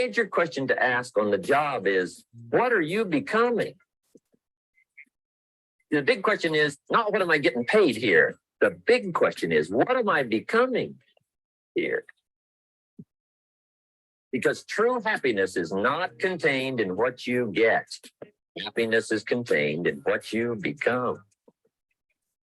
major question to ask on the job is, what are you becoming? The big question is not what am I getting paid here? The big question is, what am I becoming here? Because true happiness is not contained in what you get. Happiness is contained in what you become.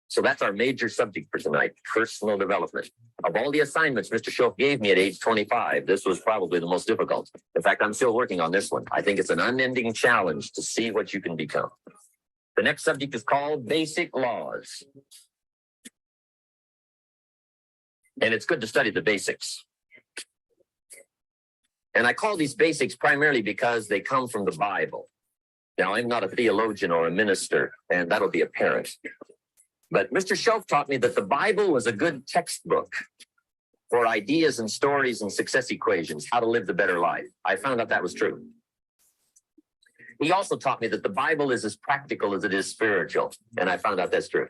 So that's our major subject for tonight, personal development. Of all the assignments Mr. Schultz gave me at age 25, this was probably the most difficult. In fact, I'm still working on this one. I think it's an unending challenge to see what you can become. The next subject is called basic laws. And it's good to study the basics. And I call these basics primarily because they come from the Bible. Now, I'm not a theologian or a minister, and that'll be apparent. But Mr. Schultz taught me that the Bible was a good textbook for ideas and stories and success equations, how to live the better life. I found out that was true. He also taught me that the Bible is as practical as it is spiritual, and I found out that's true.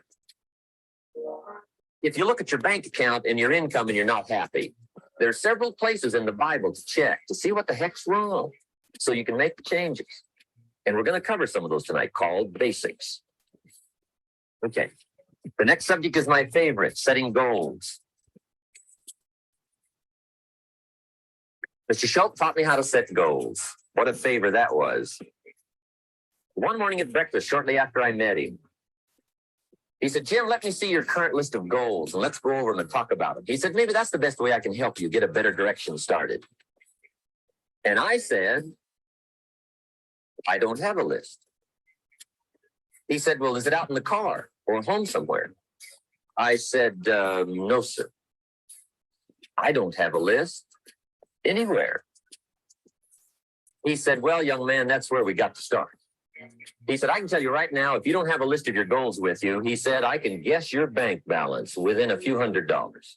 If you look at your bank account and your income and you're not happy, there are several places in the Bible to check to see what the heck's wrong so you can make the changes. And we're going to cover some of those tonight, called basics. Okay. The next subject is my favorite, setting goals. Mr. Schultz taught me how to set goals. What a favor that was. One morning at breakfast, shortly after I met him, he said, Jim, let me see your current list of goals and let's go over them and talk about them. He said, maybe that's the best way I can help you get a better direction started. And I said, I don't have a list. He said, well, is it out in the car or home somewhere? I said, no, sir. I don't have a list anywhere. He said, well, young man, that's where we got to start. He said, I can tell you right now, if you don't have a list of your goals with you, he said, I can guess your bank balance within a few $100s,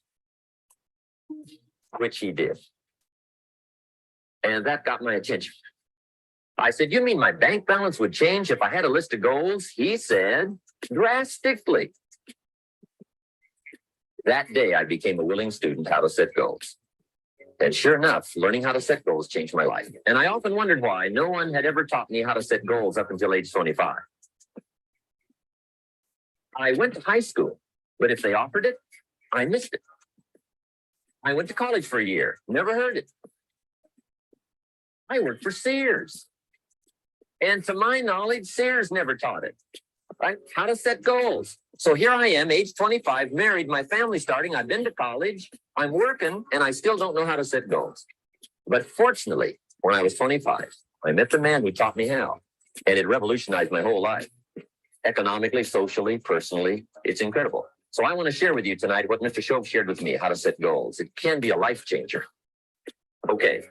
which he did. And that got my attention. I said, you mean my bank balance would change if I had a list of goals? He said, drastically. That day, I became a willing student how to set goals. And sure enough, learning how to set goals changed my life. And I often wondered why no one had ever taught me how to set goals up until age 25. I went to high school, but if they offered it, I missed it. I went to college for a year, never heard it. I worked for Sears. And to my knowledge, Sears never taught it, right? How to set goals. So here I am, age 25, married, my family's starting, I've been to college, I'm working, and I still don't know how to set goals. But fortunately, when I was 25, I met the man who taught me how, and it revolutionized my whole life. Economically, socially, personally, it's incredible. So I want to share with you tonight what Mr. Schultz shared with me, how to set goals. It can be a life changer. Okay.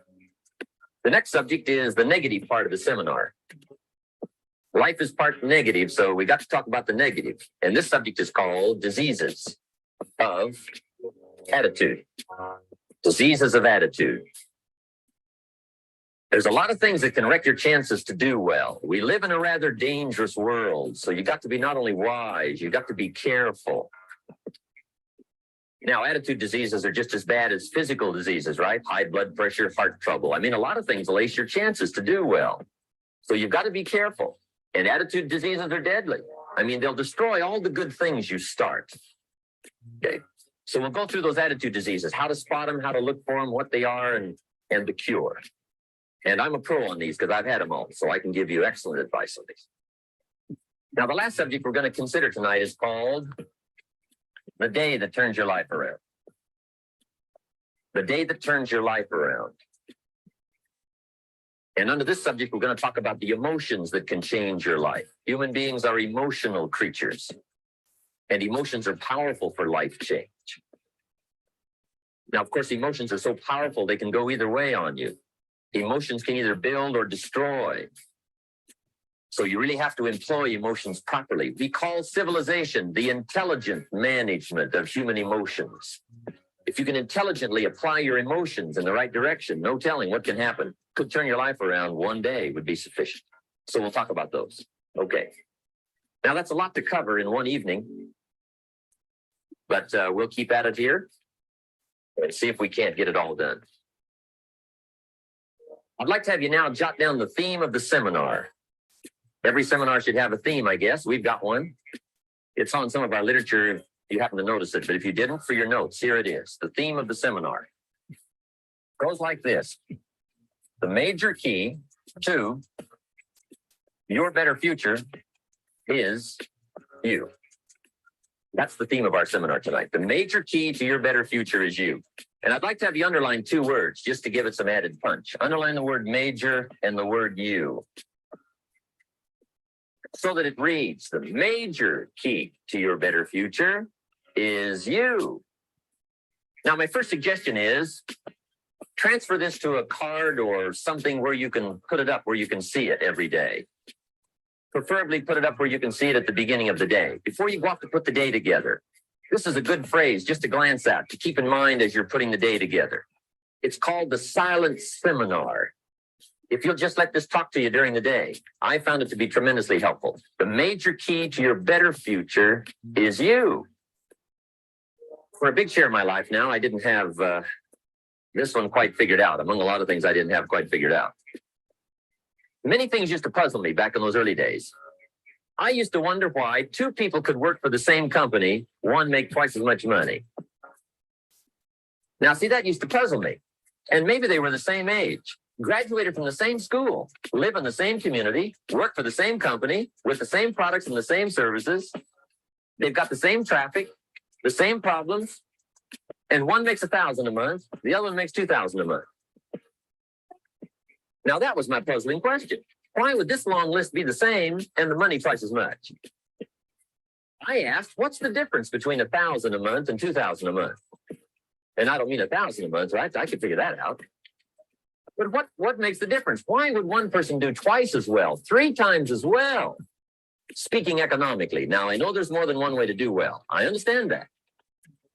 The next subject is the negative part of the seminar. Life is part negative, so we got to talk about the negative. And this subject is called diseases of attitude. Diseases of attitude. There's a lot of things that can wreck your chances to do well. We live in a rather dangerous world, so you got to be not only wise, you got to be careful. Now, attitude diseases are just as bad as physical diseases, right? High blood pressure, heart trouble. I mean, a lot of things will ace your chances to do well. So you've got to be careful. And attitude diseases are deadly. I mean, they'll destroy all the good things you start. Okay. So we'll go through those attitude diseases, how to spot them, how to look for them, what they are, and the cure. And I'm a pro on these because I've had them all, so I can give you excellent advice on these. Now, the last subject we're going to consider tonight is called the day that turns your life around. The day that turns your life around. And under this subject, we're going to talk about the emotions that can change your life. Human beings are emotional creatures, and emotions are powerful for life change. Now, of course, emotions are so powerful, they can go either way on you. Emotions can either build or destroy. So you really have to employ emotions properly. We call civilization the intelligent management of human emotions. If you can intelligently apply your emotions in the right direction, no telling what can happen. Could turn your life around one day would be sufficient. So we'll talk about those. Okay. Now that's a lot to cover in one evening, but we'll keep at it here and see if we can't get it all done. I'd like to have you now jot down the theme of the seminar. Every seminar should have a theme, I guess. We've got one. It's on some of our literature if you happen to notice it, but if you didn't, for your notes, here it is. The theme of the seminar goes like this. The major key to your better future is you. That's the theme of our seminar tonight. The major key to your better future is you. And I'd like to have you underline two words just to give it some added punch. Underline the word major and the word you, so that it reads, the major key to your better future is you. Now, my first suggestion is transfer this to a card or something where you can put it up where you can see it every day. Preferably put it up where you can see it at the beginning of the day, before you go off to put the day together. This is a good phrase just to glance at, to keep in mind as you're putting the day together. It's called the silent seminar. If you'll just let this talk to you during the day, I found it to be tremendously helpful. The major key to your better future is you. For a big share of my life now, I didn't have this one quite figured out. Among a lot of things I didn't have quite figured out. Many things used to puzzle me back in those early days. I used to wonder why two people could work for the same company, one make twice as much money. Now, see, that used to puzzle me. And maybe they were the same age, graduated from the same school, live in the same community, work for the same company, with the same products and the same services. They've got the same traffic, the same problems, and one makes $1,000 a month, the other one makes $2,000 a month. Now, that was my puzzling question. Why would this long list be the same and the money twice as much? I asked, what's the difference between $1,000 a month and $2,000 a month? And I don't mean $1,000 a month, right? I could figure that out. But what makes the difference? Why would one person do twice as well, 3 times as well? Speaking economically. Now, I know there's more than one way to do well. I understand that.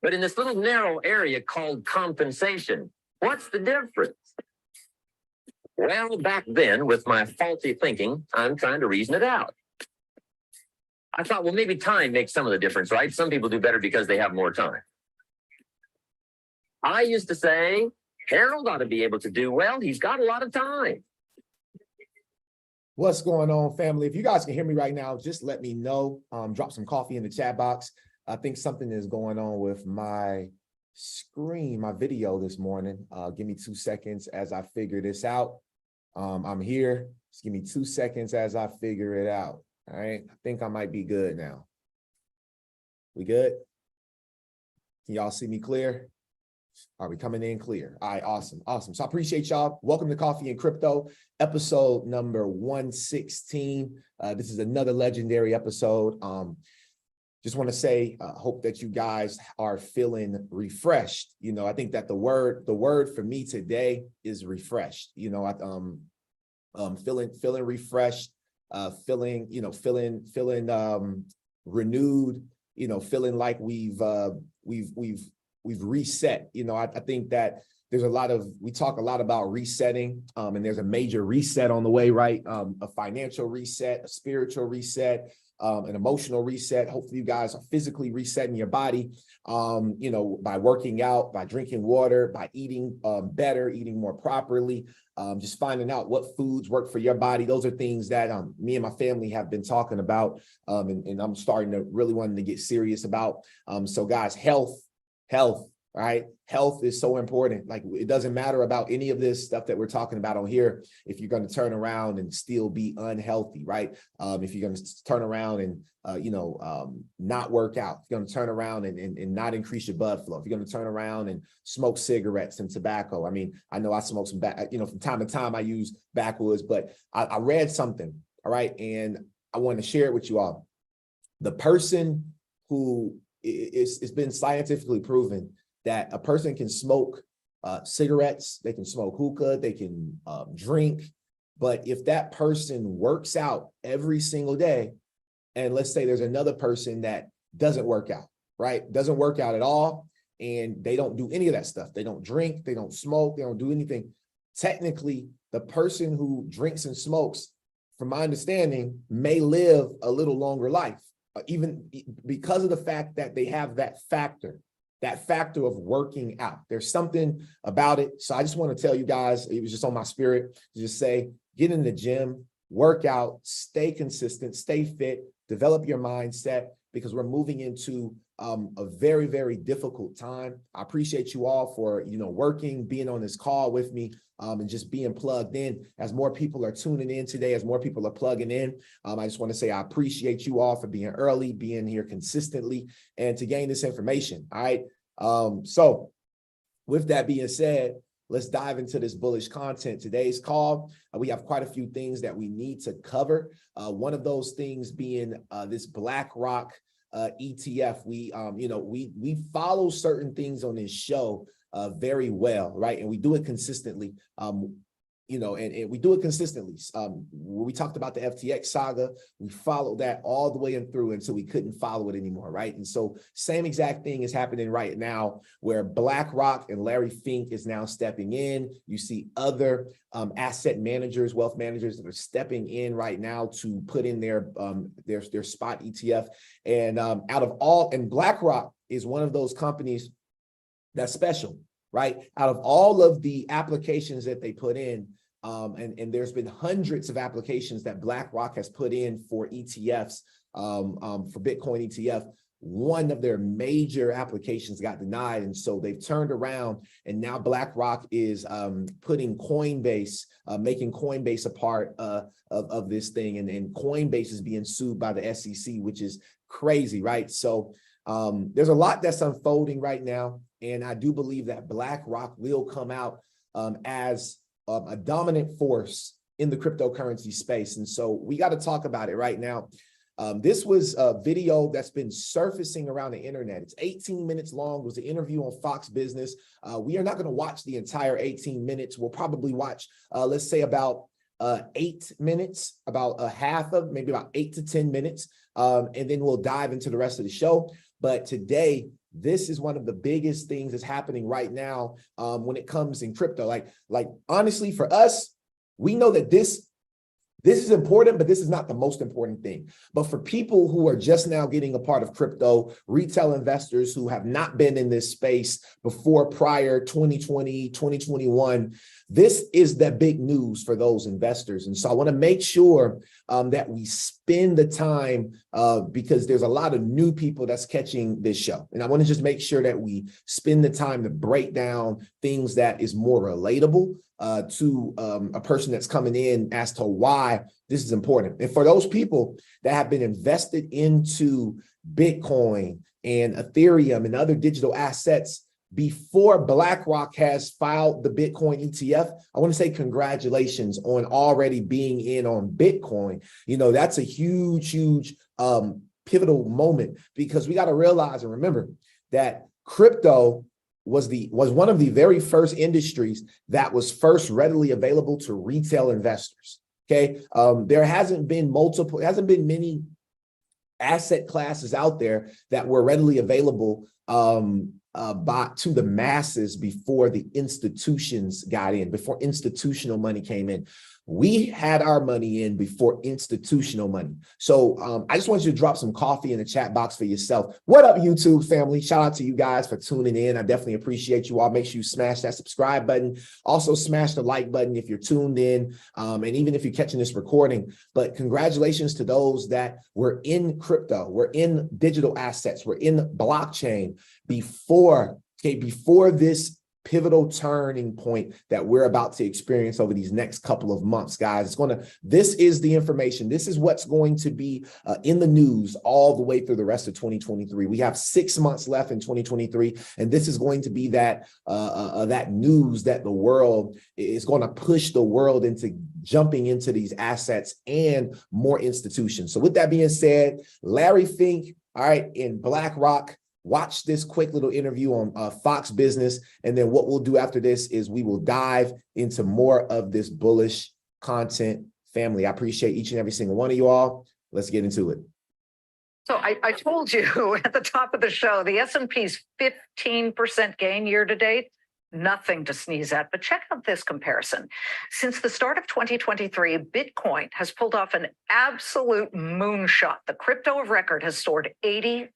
But in this little narrow area called compensation, what's the difference? Well, back then, with my faulty thinking, I'm trying to reason it out. I thought, well, maybe time makes some of the difference, right? Some people do better because they have more time. I used to say, Harold ought to be able to do well. He's got a lot of time. What's going on, family? If you guys can hear me right now, just let me know. Drop some coffee in the chat box. I think something is going on with my screen, my video this morning. Give me 2 seconds as I figure this out. I'm here. Just give me 2 seconds as I figure it out. All right. I think I might be good now. We good? Can y'all see me clear? Are we coming in clear? All right, awesome, awesome. So I appreciate y'all. Welcome to Coffee and Crypto, episode number 116. This is another legendary episode. Just want to say, hope that you guys are feeling refreshed. You know, I think that the word for me today is refreshed. You know, feeling refreshed, feeling renewed. You know, feeling like we've reset. You know, I think that we talk a lot about resetting, and there's a major reset on the way, right? A financial reset, a spiritual reset, an emotional reset. Hopefully you guys are physically resetting your body, you know, by working out, by drinking water, by eating better, eating more properly, just finding out what foods work for your body. Those are things that me and my family have been talking about, and I'm starting to really wanting to get serious about. So guys, health, right? Health is so important. Like, it doesn't matter about any of this stuff that we're talking about on here if you're going to turn around and still be unhealthy, right? If you're going to turn around and not work out, if you're going to turn around and not increase your blood flow, if you're going to turn around and smoke cigarettes and tobacco. I mean, I know I smoke some from time to time I use backwoods, but I read something, all right, and I want to share it with you all. The person who it's been scientifically proven that a person can smoke cigarettes, they can smoke hookah, they can drink, but if that person works out every single day, and let's say there's another person that doesn't work out, right? Doesn't work out at all, and they don't do any of that stuff. They don't drink, they don't smoke, they don't do anything. Technically, the person who drinks and smokes, from my understanding, may live a little longer life, even because of the fact that they have that factor. that factor of working out. There's something about it. So I just want to tell you guys, it was just on my spirit to just say, get in the gym, work out, stay consistent, stay fit, develop your mindset, because we're moving into a very, very difficult time. I appreciate you all for, working, being on this call with me, and just being plugged in. As more people are tuning in today, as more people are plugging in, I just want to say I appreciate you all for being early, being here consistently, and to gain this information. All right. So with that being said, let's dive into this bullish content. Today's call, we have quite a few things that we need to cover. One of those things being this Blackrock ETF. We follow certain things on this show very well, right? And we do it consistently. And we do it consistently. When we talked about the FTX saga, we followed that all the way and through until we couldn't follow it anymore, right? And so same exact thing is happening right now, where Blackrock and Larry Fink is now stepping in. You see other asset managers, wealth managers that are stepping in right now to put in their spot ETF. And BlackRock is one of those companies that's special, right? Out of all of the applications that they put in, and there's been hundreds of applications that BlackRock has put in for ETFs, for Bitcoin ETF, one of their major applications got denied. And so they've turned around, and now BlackRock is putting Coinbase, making Coinbase a part of this thing. And Coinbase is being sued by the SEC, which is crazy, right? So there's a lot that's unfolding right now. And I do believe that BlackRock will come out as a dominant force in the cryptocurrency space. And so we got to talk about it right now. This was a video that's been surfacing around the internet. It's 18 minutes long. It was an interview on Fox Business. We are not going to watch the entire 18 minutes. We'll probably watch, let's say about 8 minutes, about a half of, maybe about 8 to 10 minutes. And then we'll dive into the rest of the show. But today, this is one of the biggest things that's happening right now when it comes in crypto. Like honestly, for us, we know that this is important, but this is not the most important thing. But for people who are just now getting a part of crypto, retail investors who have not been in this space before prior 2020, 2021, this is the big news for those investors. And so I want to make sure that we spend the time because there's a lot of new people that's catching this show. And I want to just make sure that we spend the time to break down things that is more relatable to a person that's coming in as to why this is important. And for those people that have been invested into Bitcoin and Ethereum and other digital assets before BlackRock has filed the Bitcoin ETF, I want to say congratulations on already being in on Bitcoin. That's a huge, huge pivotal moment, because we got to realize and remember that crypto was one of the very first industries that was first readily available to retail investors. Okay. There hasn't been many asset classes out there that were readily available to the masses before the institutions got in, before institutional money came in. We had our money in before institutional money. So I just want you to drop some coffee in the chat box for yourself. What up, YouTube family? Shout out to you guys for tuning in. I definitely appreciate you all. Make sure you smash that subscribe button. Also smash the like button if you're tuned in, and even if you're catching this recording. But congratulations to those that were in crypto, we're in digital assets, we're in blockchain before this pivotal turning point that we're about to experience over these next couple of months, guys. This is the information. This is what's going to be in the news all the way through the rest of 2023. We have 6 months left in 2023, and this is going to be that news that the world is going to push the world into jumping into these assets and more institutions. So with that being said, Larry Fink, all right, in BlackRock. Watch this quick little interview on Fox Business. And then what we'll do after this is we will dive into more of this bullish content family. I appreciate each and every single one of you all. Let's get into it. So I told you at the top of the show, the S&P's 15% gain year to date. Nothing to sneeze at, but check out this comparison. Since the start of 2023, Bitcoin has pulled off an absolute moonshot. The crypto of record has soared 83%,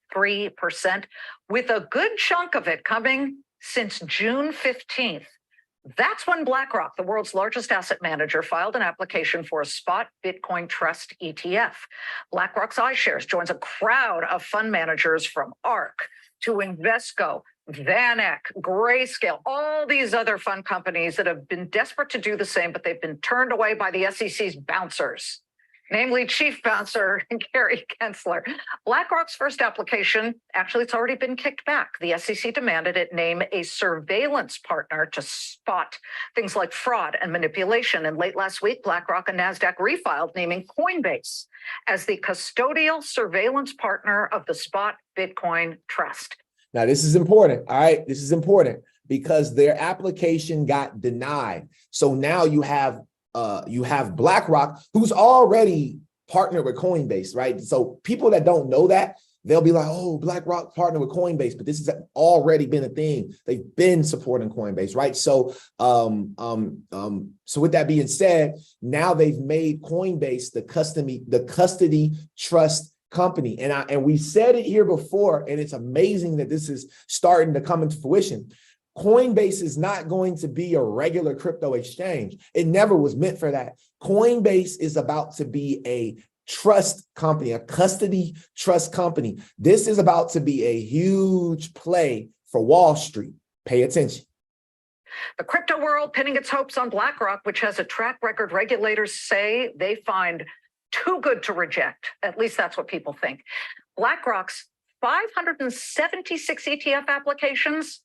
with a good chunk of it coming since June 15th. That's when Blackrock, the world's largest asset manager, filed an application for a spot Bitcoin trust ETF. BlackRock's iShares joins a crowd of fund managers from ARK to Invesco, VanEck, Grayscale, all these other fund companies that have been desperate to do the same, but they've been turned away by the SEC's bouncers, namely Chief Bouncer Gary Gensler. BlackRock's first application, actually, it's already been kicked back. The SEC demanded it name a surveillance partner to spot things like fraud and manipulation. And late last week, BlackRock and NASDAQ refiled, naming Coinbase as the custodial surveillance partner of the spot Bitcoin trust. Now, this is important. All right. This is important because their application got denied. So now you have BlackRock, who's already partnered with Coinbase, right? So people that don't know that, they'll be like, oh, BlackRock partnered with Coinbase, but this has already been a thing. They've been supporting Coinbase, right? So, so with that being said, now they've made Coinbase the custody trust company. And we said it here before, and it's amazing that this is starting to come into fruition. Coinbase is not going to be a regular crypto exchange. It never was meant for that. Coinbase is about to be a trust company, a custody trust company. This is about to be a huge play for Wall Street. Pay attention. The crypto world pinning its hopes on BlackRock, which has a track record regulators say they find too good to reject. At least that's what people think. BlackRock's 576 ETF applications,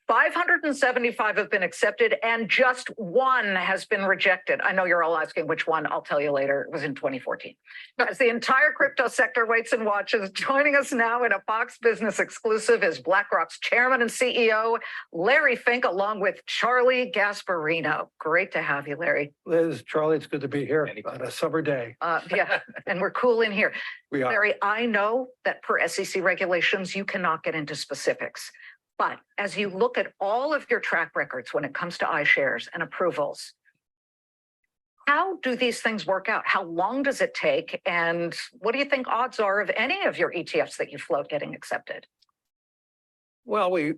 575 have been accepted, and just one has been rejected. I know you're all asking which one. I'll tell you later. It was in 2014. As the entire crypto sector waits and watches, joining us now in a Fox Business exclusive is BlackRock's chairman and CEO, Larry Fink, along with Charlie Gasparino. Great to have you, Larry. Liz, Charlie, it's good to be here on a summer day. Yeah, and we're cool in here. We are. Larry, I know that per SEC regulations, you cannot get into specifics. But as you look at all of your track records when it comes to iShares and approvals, how do these things work out? How long does it take? And what do you think odds are of any of your ETFs that you float getting accepted? Well, we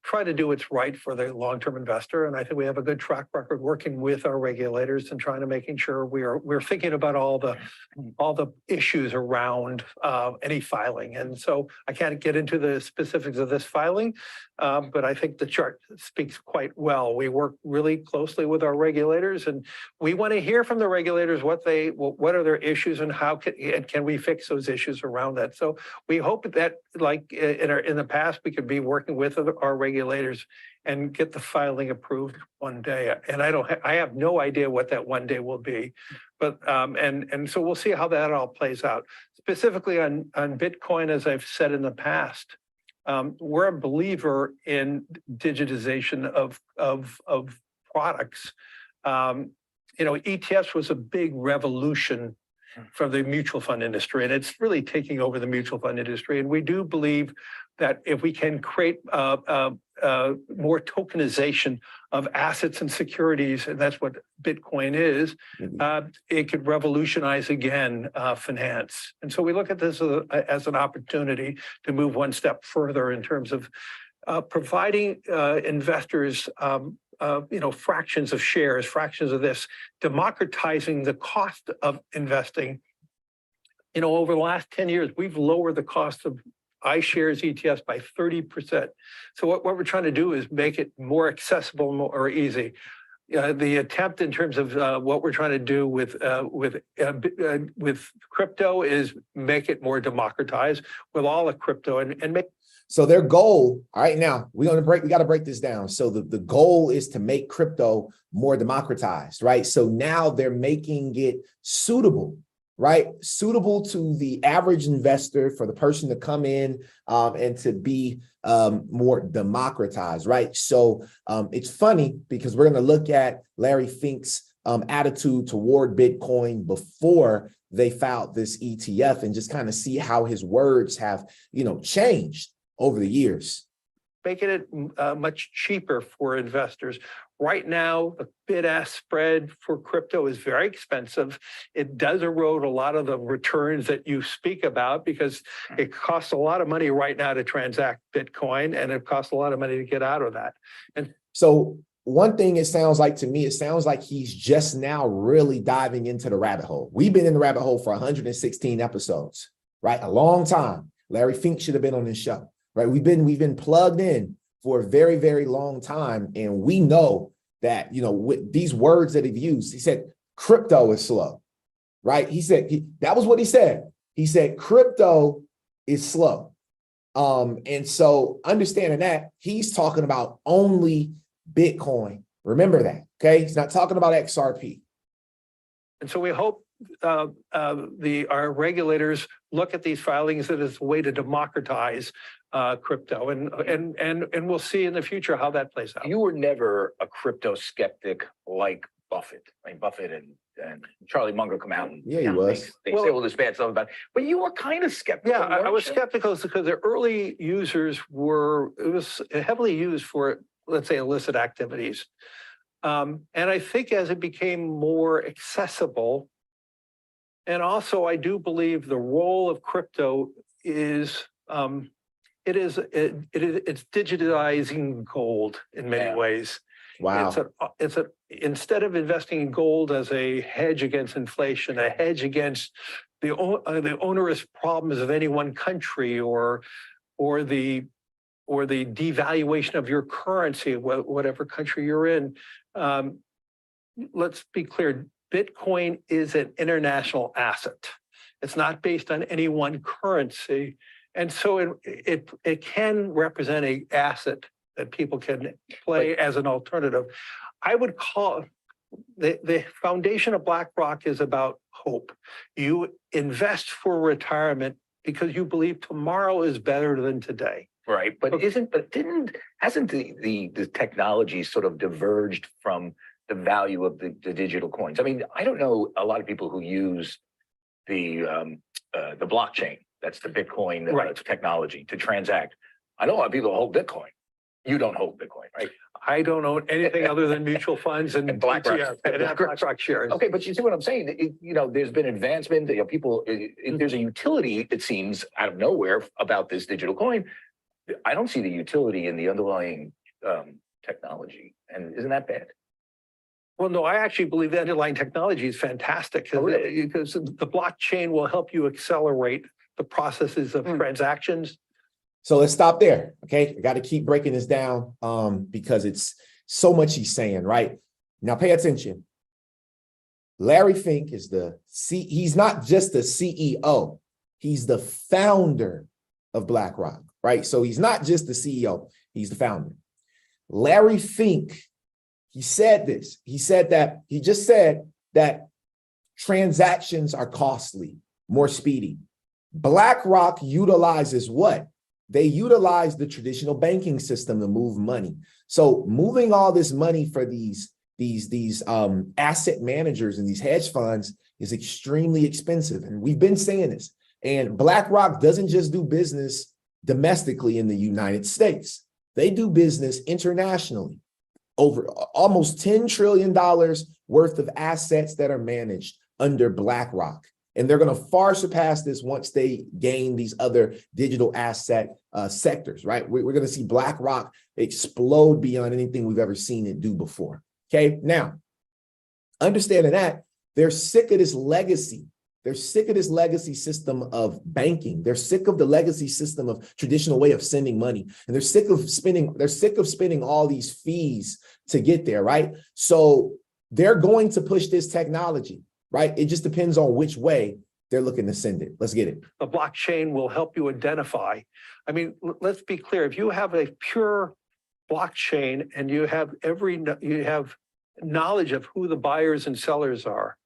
try to do what's right for the long-term investor, and I think we have a good track record working with our regulators and trying to making sure we're thinking about all the issues around any filing. And so I can't get into the specifics of this filing, but I think the chart speaks quite well. We work really closely with our regulators, and we want to hear from the regulators what are their issues and how can we fix those issues around that. So we hope that, like in the past, we could be working with our regulators and get the filing approved one day. And I have no idea what that one day will be, but and so we'll see how that all plays out. Specifically on Bitcoin, as I've said in the past, we're a believer in digitization of products. ETFs was a big revolution from the mutual fund industry, and it's really taking over the mutual fund industry. And we do believe that if we can create more tokenization of assets and securities, and that's what Bitcoin is, it could revolutionize again finance. And so we look at this as an opportunity to move one step further in terms of providing investors fractions of shares, fractions of this, democratizing the cost of investing. Over the last 10 years, we've lowered the cost of iShares ETFs by 30%. So what we're trying to do is make it more accessible, more easy. The attempt in terms of what we're trying to do with crypto is make it more democratized with all of crypto and make. So their goal, all right, now we got to break this down. So the goal is to make crypto more democratized, right? So now they're making it suitable, right? Suitable to the average investor, for the person to come in and to be more democratized, right? So it's funny because we're going to look at Larry Fink's attitude toward Bitcoin before they filed this ETF and just kind of see how his words have, changed over the years. making it much cheaper for investors. Right now, the bid-ask spread for crypto is very expensive. It does erode a lot of the returns that you speak about because it costs a lot of money right now to transact Bitcoin, and it costs a lot of money to get out of that. And So one thing it sounds like to me, it sounds like he's just now really diving into the rabbit hole. We've been in the rabbit hole for 116 episodes, right? A long time. Larry Fink should have been on this show, right? We've been plugged in for a very, very long time. And we know that, you know, with these words that he used, he said, crypto is slow, right? He said, that was what he said. He said, crypto is slow. And so understanding that, he's talking about only Bitcoin. Remember that, okay? He's not talking about XRP. And so we hope our regulators look at these filings as a way to democratize crypto, and we'll see in the future how that plays out. You were never a crypto skeptic like Buffett. I mean, Buffett and Charlie Munger come out and Yeah, he was. they say all this bad stuff about it, but you were kind of skeptical. Yeah, I was weren't you? skeptical because the early users it was heavily used for, let's say, illicit activities. And I think as it became more accessible, and also I do believe the role of crypto is, it's digitizing gold in many ways. Wow. Instead of investing in gold as a hedge against inflation, a hedge against the onerous problems of any one country, or the devaluation of your currency, whatever country you're in. Let's be clear, Bitcoin is an international asset. It's not based on any one currency. And so it can represent an asset that people can play as an alternative. I would call the foundation of Blackrock is about hope. You invest for retirement because you believe tomorrow is better than today. Right, but hasn't the technology sort of diverged from the value of the digital coins? I mean, I don't know a lot of people who use the blockchain. That's the Bitcoin technology to transact. I know a lot of people who hold Bitcoin. You don't hold Bitcoin, right? I don't own anything other than mutual funds and BlackRock. ETF, BlackRock shares. Okay, but you see what I'm saying? There's been advancement. There's a utility, it seems, out of nowhere about this digital coin. I don't see the utility in the underlying technology, and isn't that bad? Well, no, I actually believe the underlying technology is fantastic because the blockchain will help you accelerate the processes of transactions. So let's stop there, okay? I got to keep breaking this down because it's so much he's saying, right? Now pay attention. Larry Fink is he's not just the CEO, he's the founder of BlackRock, right? So he's not just the CEO, he's the founder. Larry Fink, he said this. He just said that transactions are costly, more speedy. BlackRock utilizes what? They utilize the traditional banking system to move money. So moving all this money for these asset managers and these hedge funds is extremely expensive. And we've been saying this. And BlackRock doesn't just do business domestically in the United States. They do business internationally. Over almost $10 trillion worth of assets that are managed under BlackRock. And they're going to far surpass this once they gain these other digital asset sectors, right? We're going to see BlackRock explode beyond anything we've ever seen it do before. Okay, now, understanding that, they're sick of this legacy. They're sick of this legacy system of banking. They're sick of the legacy system of traditional way of sending money. And they're sick of spending all these fees to get there, right? So they're going to push this technology, right? It just depends on which way they're looking to send it. Let's get it. The blockchain will help you identify. I mean, let's be clear. If you have a pure blockchain and you have knowledge of who the buyers and sellers are,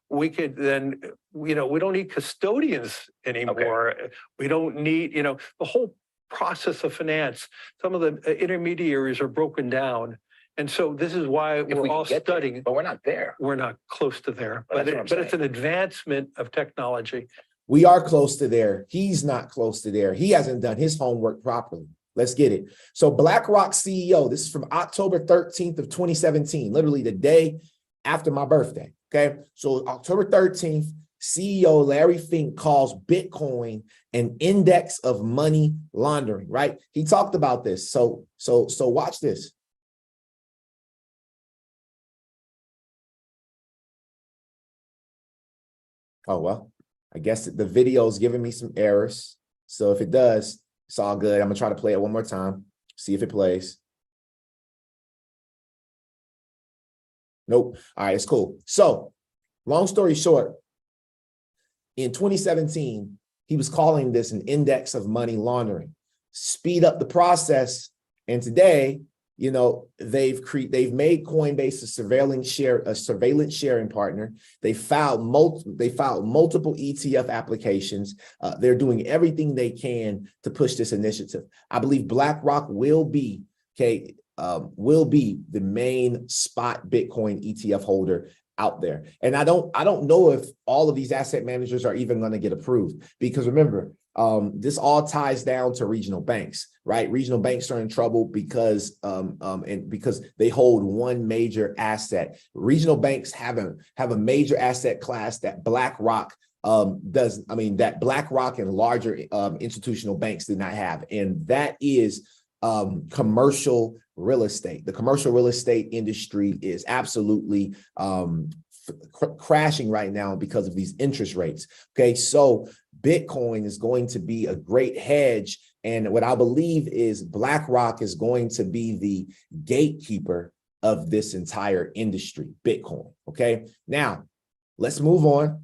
we could then, we don't need custodians anymore. Okay. We don't need, the whole process of finance. Some of the intermediaries are broken down. And so this is why we're all studying. There, but we're not there. We're not close to there, but it's an advancement of technology. We are close to there. He's not close to there. He hasn't done his homework properly. Let's get it. So BlackRock CEO, this is from October 13th of 2017, literally the day after my birthday. Okay. So October 13th, CEO Larry Fink calls Bitcoin an index of money laundering, right? He talked about this. So watch this. Oh, well, I guess the video is giving me some errors. So if it does, it's all good. I'm gonna try to play it one more time, see if it plays. Nope. All right, it's cool. So long story short, in 2017, he was calling this an index of money laundering, speed up the process. And today, you know, they've made Coinbase a surveillance sharing partner. They filed multiple ETF applications. They're doing everything they can to push this initiative. I believe BlackRock will be the main spot Bitcoin ETF holder out there. And I don't know if all of these asset managers are even going to get approved, because remember, this all ties down to regional banks, right? Regional banks are in trouble because because they hold one major asset. Regional banks have a major asset class that BlackRock that BlackRock and larger institutional banks did not have, and that is commercial real estate. The commercial real estate industry is absolutely crashing right now because of these interest rates. Okay, so Bitcoin is going to be a great hedge, and what I believe is BlackRock is going to be the gatekeeper of this entire industry, Bitcoin. Okay, now let's move on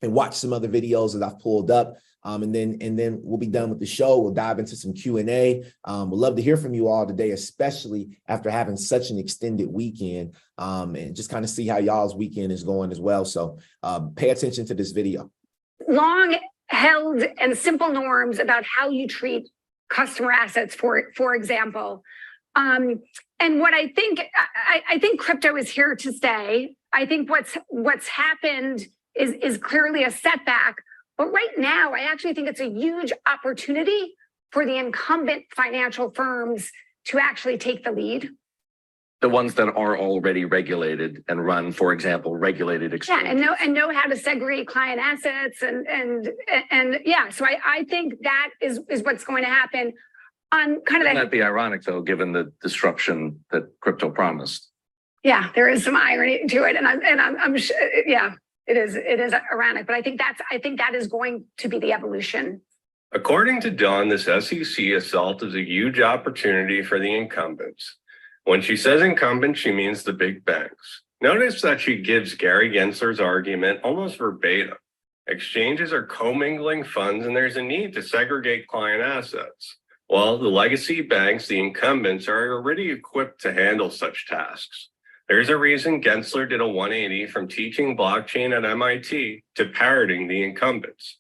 and watch some other videos that I've pulled up. And then we'll be done with the show. We'll dive into some Q&A. We'd love to hear from you all today, especially after having such an extended weekend, and just kind of see how y'all's weekend is going as well. So pay attention to this video. Long held and simple norms about how you treat customer assets, for example. And what I think crypto is here to stay. I think what's happened is clearly a setback. But right now, I actually think it's a huge opportunity for the incumbent financial firms to actually take the lead. The ones that are already regulated and run, for example, regulated exchanges. Yeah, and know how to segregate client assets and yeah. So I think that is what's going to happen. On kind of Wouldn't that be ironic, though, given the disruption that crypto promised? Yeah, there is some irony to it, and I'm sure, yeah. It is ironic, but I think that is going to be the evolution. According to Dawn, this SEC assault is a huge opportunity for the incumbents. When she says incumbent, she means the big banks. Notice that she gives Gary Gensler's argument almost verbatim. Exchanges are commingling funds and there's a need to segregate client assets. Well, the legacy banks, the incumbents, are already equipped to handle such tasks. There's a reason Gensler did a 180 from teaching blockchain at MIT to parroting the incumbents.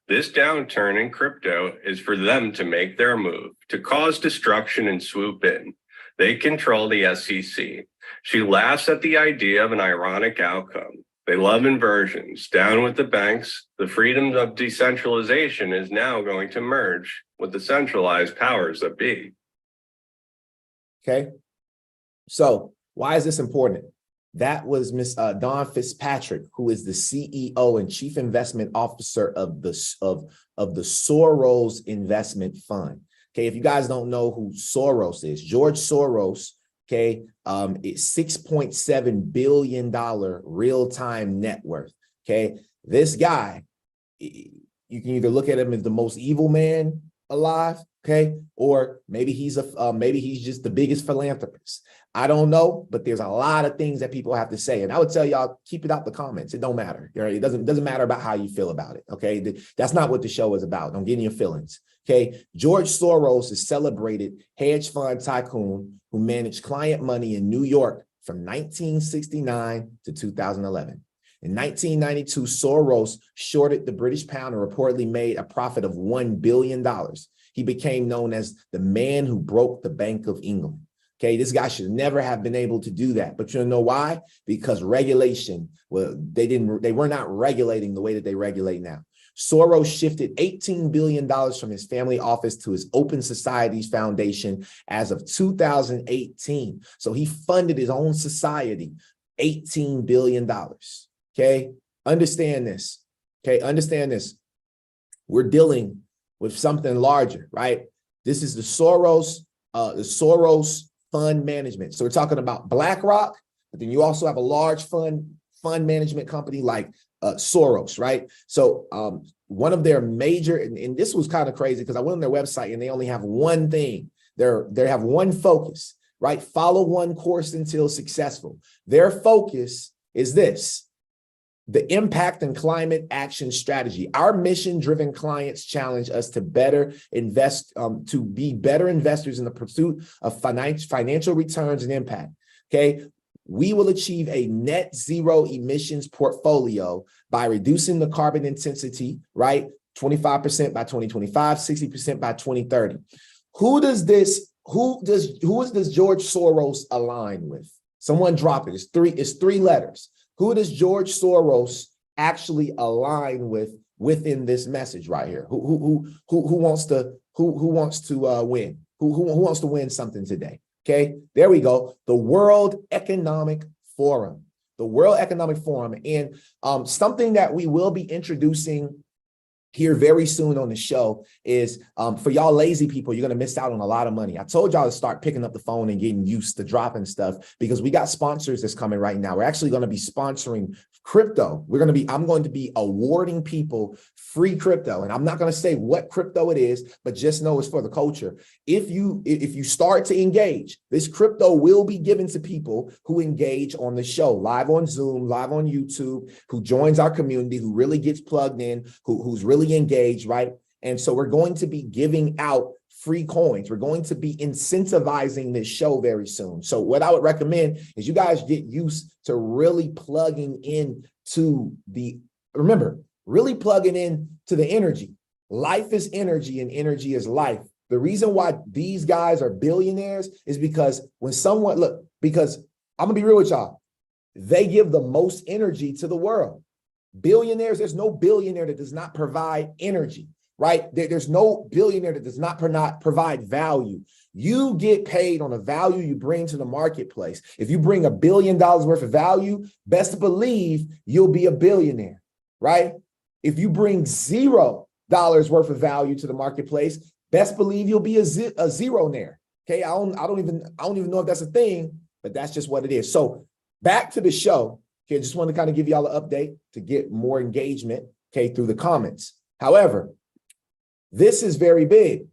This downturn in crypto is for them to make their move, to cause destruction and swoop in. They control the SEC. She laughs at the idea of an ironic outcome. They love inversions. Down with the banks, the freedom of decentralization is now going to merge with the centralized powers that be. Okay, so why is this important? That was Miss Dawn Fitzpatrick, who is the CEO and Chief Investment Officer of the Soros Investment Fund. Okay, if you guys don't know who Soros is, George Soros, okay, it's $6.7 billion real-time net worth. Okay, this guy, you can either look at him as the most evil man alive, okay, or maybe he's just the biggest philanthropist. I don't know, but there's a lot of things that people have to say. And I would tell y'all, keep it out the comments. It don't matter. Right? It doesn't matter about how you feel about it. Okay. That's not what the show is about. Don't get in your feelings. Okay. George Soros is celebrated hedge fund tycoon who managed client money in New York from 1969 to 2011. In 1992, Soros shorted the British pound and reportedly made a profit of $1 billion. He became known as the man who broke the Bank of England. Okay, this guy should never have been able to do that. But you know why? Because regulation, well, they were not regulating the way that they regulate now. Soros shifted $18 billion from his family office to his Open Societies Foundation as of 2018. So he funded his own society, $18 billion. Okay, understand this. Okay, understand this. We're dealing with something larger, right? This is the Soros fund management. So we're talking about Blackrock, but then you also have a large fund management company like Soros, right? So one of their major, and this was kind of crazy because I went on their website and they only have one thing. They have one focus, right? Follow one course until successful. Their focus is this: the impact and climate action strategy. Our mission-driven clients challenge us to better invest, to be better investors in the pursuit of financial returns and impact. Okay. We will achieve a net zero emissions portfolio by reducing the carbon intensity, right? 25% by 2025, 60% by 2030. Who does George Soros align with? Someone drop it. It's three letters. Who does George Soros actually align with within this message right here? Who wants to win? Who wants to win something today? Okay, there we go. The World Economic Forum. The World Economic Forum. And something that we will be introducing here very soon on the show is for y'all lazy people, you're going to miss out on a lot of money. I told y'all to start picking up the phone and getting used to dropping stuff because we got sponsors that's coming right now. We're actually going to be sponsoring crypto. I'm going to be awarding people free crypto. And I'm not going to say what crypto it is, but just know it's for the culture. If you start to engage, this crypto will be given to people who engage on the show, live on Zoom, live on YouTube, who joins our community, who really gets plugged in, who's really engaged, right? And so we're going to be giving out free coins. We're going to be incentivizing this show very soon. So what I would recommend is you guys get used to really plugging in to really plugging in to the energy. Life is energy and energy is life. The reason why these guys are billionaires is because because I'm gonna be real with y'all, they give the most energy to the world. Billionaires, there's no billionaire that does not provide energy, right? There's no billionaire that does not provide value. You get paid on the value you bring to the marketplace. If you bring $1 billion worth of value, best believe you'll be a billionaire, right? If you bring $0 worth of value to the marketplace, best believe you'll be a zeronaire. Okay, I don't even know if that's a thing, but that's just what it is. So back to the show. Okay, just want to kind of give y'all an update to get more engagement, okay, through the comments. However, this is very big.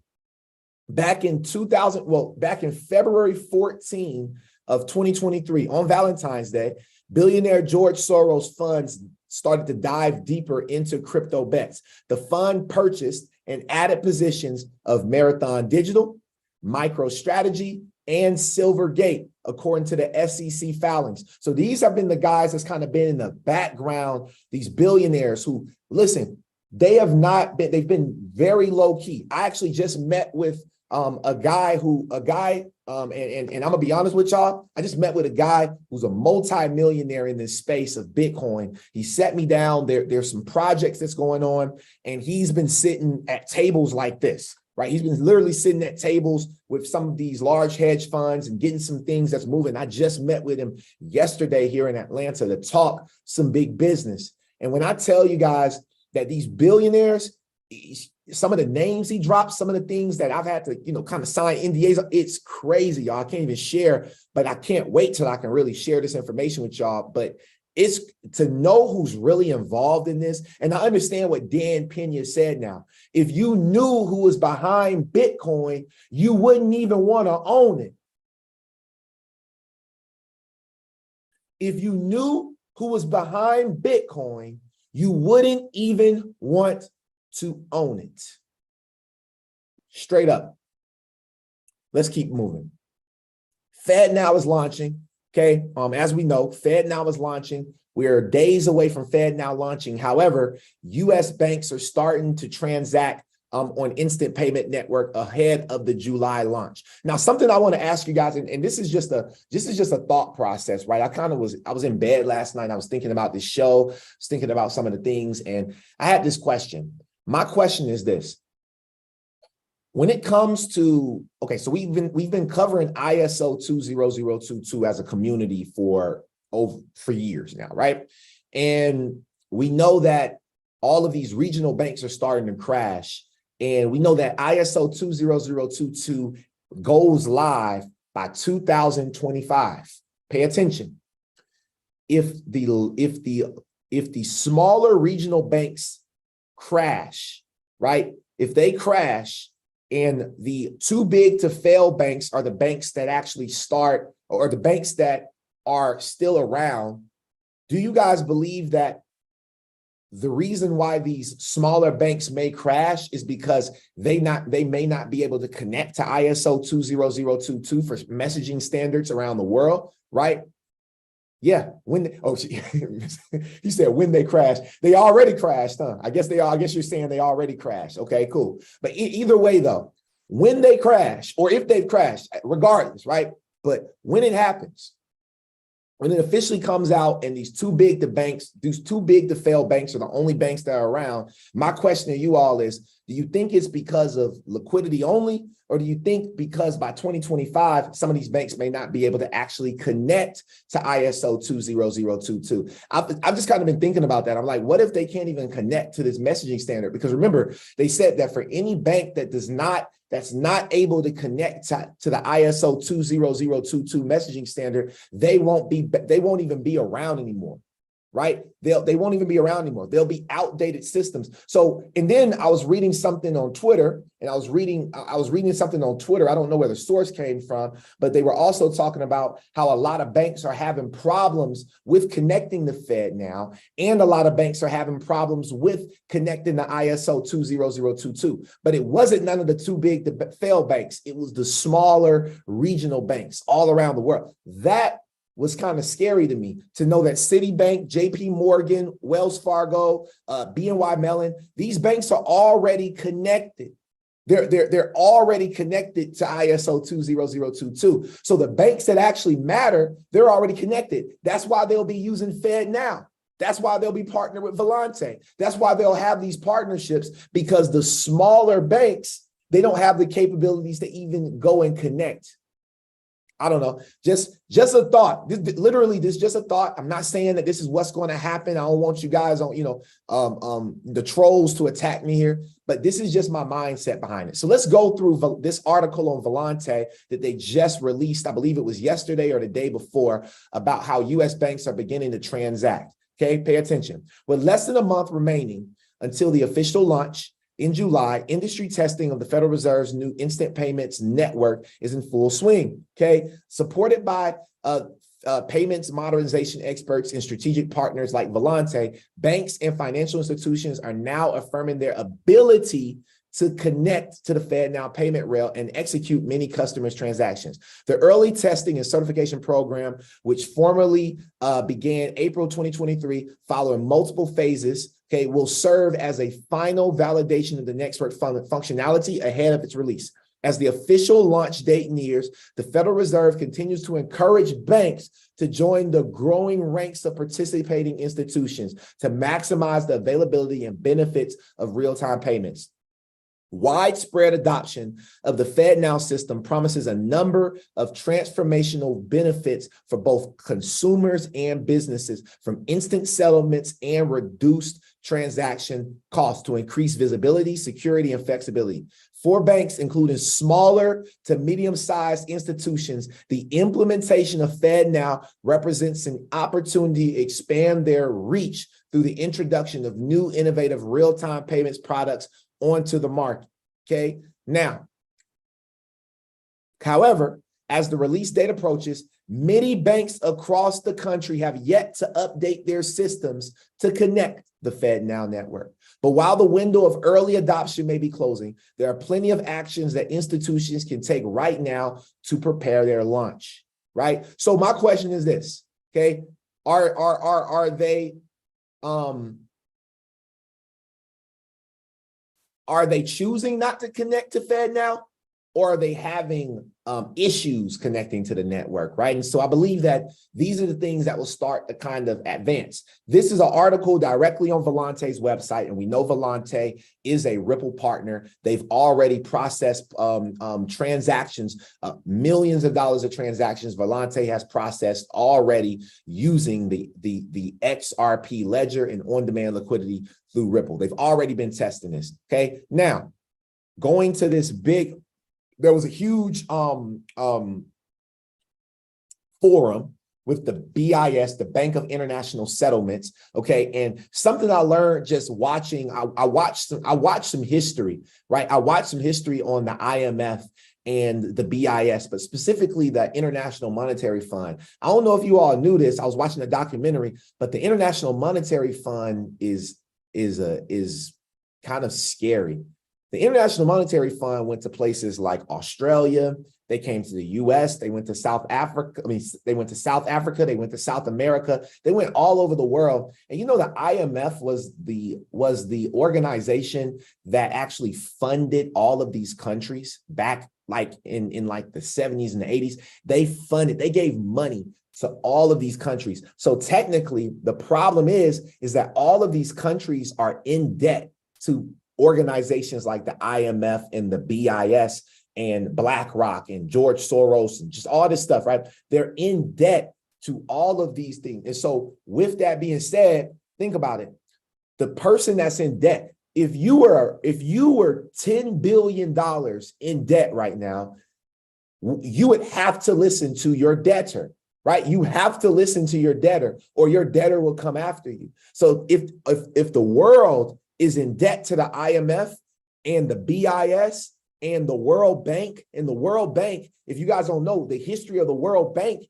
Back in February 14 of 2023, on Valentine's Day, billionaire George Soros funds started to dive deeper into crypto bets. The fund purchased and added positions of Marathon Digital, MicroStrategy, and Silvergate, according to the SEC filings. So these have been the guys that's kind of been in the background, these billionaires who, listen, they've been very low key. I actually just met with a guy, and I'm gonna be honest with y'all, I just met with a guy who's a multi-millionaire in this space of Bitcoin. He sat me down, there's some projects that's going on, and he's been sitting at tables like this, right? He's been literally sitting at tables with some of these large hedge funds and getting some things that's moving. I just met with him yesterday here in Atlanta to talk some big business. And when I tell you guys that these billionaires, some of the names he dropped, some of the things that I've had to, kind of sign NDAs, it's crazy, y'all. I can't even share, but I can't wait till I can really share this information with y'all. But it's to know who's really involved in this. And I understand what Dan Pena said now. If you knew who was behind Bitcoin, you wouldn't even want to own it. If you knew who was behind Bitcoin, you wouldn't even want to own it. Straight up. Let's keep moving. Fed now is launching. Okay. As we know, Fed now is launching. We're days away from Fed now launching. However, U.S. banks are starting to transact on instant payment network ahead of the July launch. Now, something I want to ask you guys, and this is just a thought process, right? I was in bed last night. I was thinking about this show, I was thinking about some of the things, and I had this question. My question is this. When it comes to, okay, so we've been covering ISO 20022 as a community for years now, right? And we know that all of these regional banks are starting to crash. And we know that ISO 20022 goes live by 2025. Pay attention. If the smaller regional banks crash, right? If they crash and the too big to fail banks are the banks that actually start, or the banks that are still around, do you guys believe that the reason why these smaller banks may crash is because they may not be able to connect to ISO 20022 for messaging standards around the world, right? Yeah, he said when they crash, they already crashed, huh? I guess you're saying they already crashed. Okay, cool. But either way though, when they crash, or if they've crashed, regardless, right? But when it happens, when it officially comes out and these too big to fail banks are the only banks that are around, my question to you all is, do you think it's because of liquidity only? Or do you think because by 2025, some of these banks may not be able to actually connect to ISO 20022? I've just kind of been thinking about that. I'm like, what if they can't even connect to this messaging standard? Because remember, they said that for any bank that's not able to connect to the ISO 20022 messaging standard, they won't even be around anymore. Right? They won't even be around anymore. They'll be outdated systems. So, and then I was reading something on Twitter, I was reading something on Twitter. I don't know where the source came from, but they were also talking about how a lot of banks are having problems with connecting to FedNow, and a lot of banks are having problems with connecting to ISO 20022. But it wasn't none of the too big to fail banks. It was the smaller regional banks all around the world. That was kind of scary to me, to know that Citibank, JP Morgan, Wells Fargo, BNY Mellon, these banks are already connected. They're already connected to ISO 20022. So the banks that actually matter, they're already connected. That's why they'll be using FedNow. That's why they'll be partnered with Volante. That's why they'll have these partnerships, because the smaller banks, they don't have the capabilities to even go and connect. I don't know, just a thought. This is just a thought. I'm not saying that this is what's going to happen. I don't want you guys on, the trolls to attack me here, but this is just my mindset behind it. So let's go through this article on Volante that they just released. I believe it was yesterday or the day before, about how U.S. banks are beginning to transact. Okay, pay attention. With less than a month remaining until the official launch in July, industry testing of the Federal Reserve's new instant payments network is in full swing, okay? Supported by payments modernization experts and strategic partners like Volante, banks and financial institutions are now affirming their ability to connect to the FedNow payment rail and execute many customers' transactions. The early testing and certification program, which formally began April 2023, following multiple phases, okay, will serve as a final validation of the network functionality ahead of its release. As the official launch date nears, the Federal Reserve continues to encourage banks to join the growing ranks of participating institutions to maximize the availability and benefits of real-time payments. Widespread adoption of the FedNow system promises a number of transformational benefits for both consumers and businesses, from instant settlements and reduced transaction costs to increase visibility, security, and flexibility. For banks, including smaller to medium-sized institutions, the implementation of FedNow represents an opportunity to expand their reach through the introduction of new innovative real-time payments products onto the market, okay? Now, however, as the release date approaches, many banks across the country have yet to update their systems to connect the FedNow network. But while the window of early adoption may be closing, there are plenty of actions that institutions can take right now to prepare their launch, right? So my question is this, okay? Are they Are they choosing not to connect to FedNow? Or are they having issues connecting to the network, right? And so I believe that these are the things that will start to kind of advance. This is an article directly on Volante's website, and we know Volante is a Ripple partner. They've already processed transactions, millions of dollars of transactions. Volante has processed already using the XRP ledger and on-demand liquidity through Ripple. They've already been testing this, okay? Now, going to this there was a huge forum with the BIS, the Bank of International Settlements. Okay, and something I learned just watching. I watched some history, right? I watched some history on the IMF and the BIS, but specifically the International Monetary Fund. I don't know if you all knew this. I was watching a documentary, but the International Monetary Fund is kind of scary. The International Monetary Fund went to places like Australia. They came to the US. They went to South Africa. They went to South Africa. They went to South America. They went all over the world. And you know, the IMF was the organization that actually funded all of these countries back like in like the 70s and the 80s. They gave money to all of these countries. So technically, the problem is that all of these countries are in debt to organizations like the IMF and the BIS and Blackrock and George Soros and just all this stuff, right? They're in debt to all of these things. And so with that being said, think about it. The person that's in debt, if you were $10 billion in debt right now, you would have to listen to your debtor, right? You have to listen to your debtor or your debtor will come after you. So if the world is in debt to the IMF and the BIS and the World Bank. And the World Bank, if you guys don't know the history of the World Bank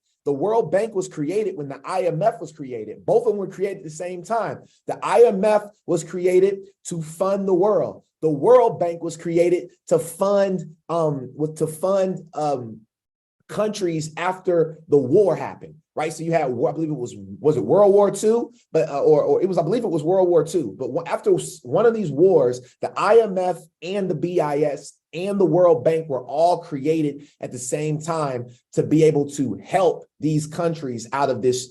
was created when the IMF was created. Both of them were created at the same time. The IMF was created to fund the world. The World Bank was created to fund countries after the war happened. Right, so you had, I believe it was it World War II? But or it was, I believe it was World War II. But after one of these wars, the IMF and the BIS and the World Bank were all created at the same time to be able to help these countries out of this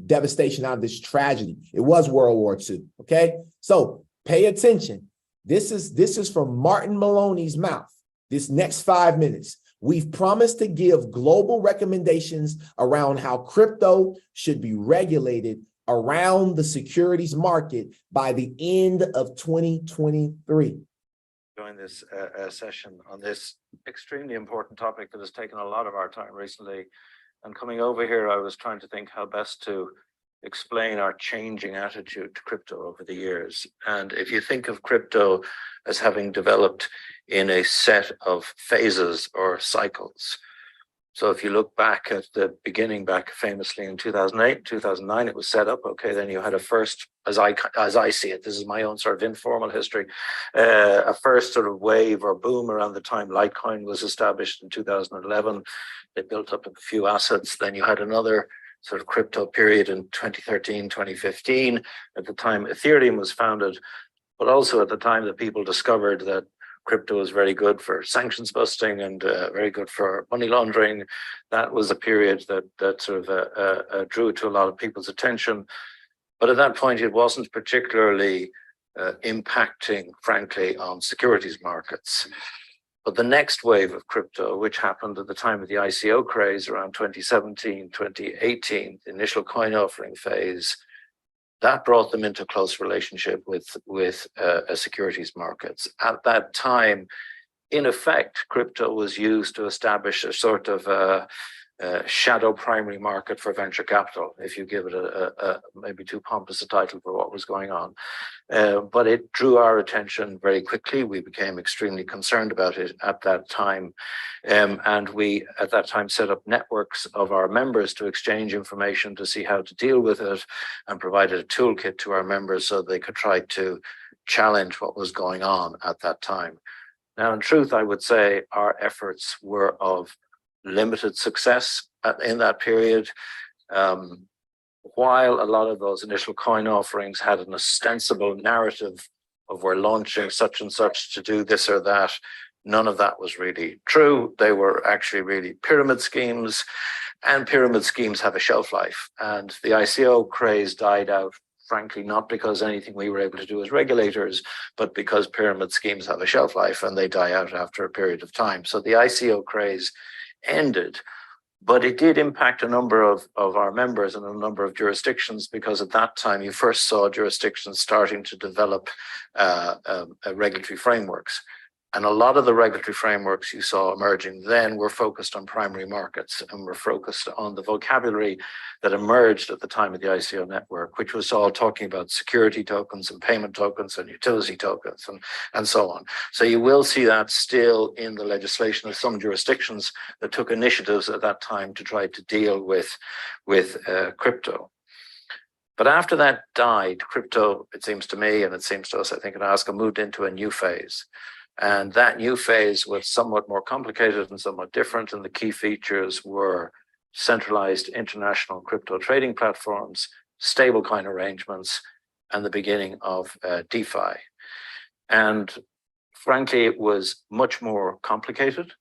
devastation, out of this tragedy. It was World War II. Okay, so pay attention. This is from Martin Maloney's mouth. This next 5 minutes. We've promised to give global recommendations around how crypto should be regulated around the securities market by the end of 2023. Join this session on this extremely important topic that has taken a lot of our time recently. And coming over here, I was trying to think how best to explain our changing attitude to crypto over the years. And if you think of crypto as having developed in a set of phases or cycles. So if you look back at the beginning, back famously in 2008, 2009, it was set up. Okay, then you had a first, as I see it, this is my own sort of informal history, a first sort of wave or boom around the time Litecoin was established in 2011. They built up a few assets. Then you had another sort of crypto period in 2013, 2015. At the time Ethereum was founded, but also at the time that people discovered that crypto was very good for sanctions busting and very good for money laundering. That was a period that sort of drew to a lot of people's attention. But at that point, it wasn't particularly impacting, frankly, on securities markets. But the next wave of crypto, which happened at the time of the ICO craze around 2017, 2018, the initial coin offering phase, that brought them into close relationship with securities markets. At that time, in effect, crypto was used to establish a sort of shadow primary market for venture capital, if you give it a maybe too pompous a title for what was going on. But it drew our attention very quickly. We became extremely concerned about it at that time. And we, at that time, set up networks of our members to exchange information to see how to deal with it, and provided a toolkit to our members so they could try to challenge what was going on at that time. Now, in truth, I would say our efforts were of limited success in that period. While a lot of those initial coin offerings had an ostensible narrative of we're launching such and such to do this or that. None of that was really true. They were actually really pyramid schemes, and pyramid schemes have a shelf life. And the ICO craze died out, frankly, not because anything we were able to do as regulators, but because pyramid schemes have a shelf life and they die out after a period of time. So the ICO craze ended, but it did impact a number of our members in a number of jurisdictions, because at that time you first saw jurisdictions starting to develop regulatory frameworks. And a lot of the regulatory frameworks you saw emerging then were focused on primary markets and were focused on the vocabulary that emerged at the time of the ICO network, which was all talking about security tokens and payment tokens and utility tokens and so on. So you will see that still in the legislation of some jurisdictions that took initiatives at that time to try to deal with crypto. But after that died, crypto, it seems to me, and it seems to us, I think, in ASCA, moved into a new phase. And that new phase was somewhat more complicated and somewhat different. And the key features were centralized international crypto trading platforms, stablecoin arrangements, and the beginning of DeFi. And frankly, it was much more complicated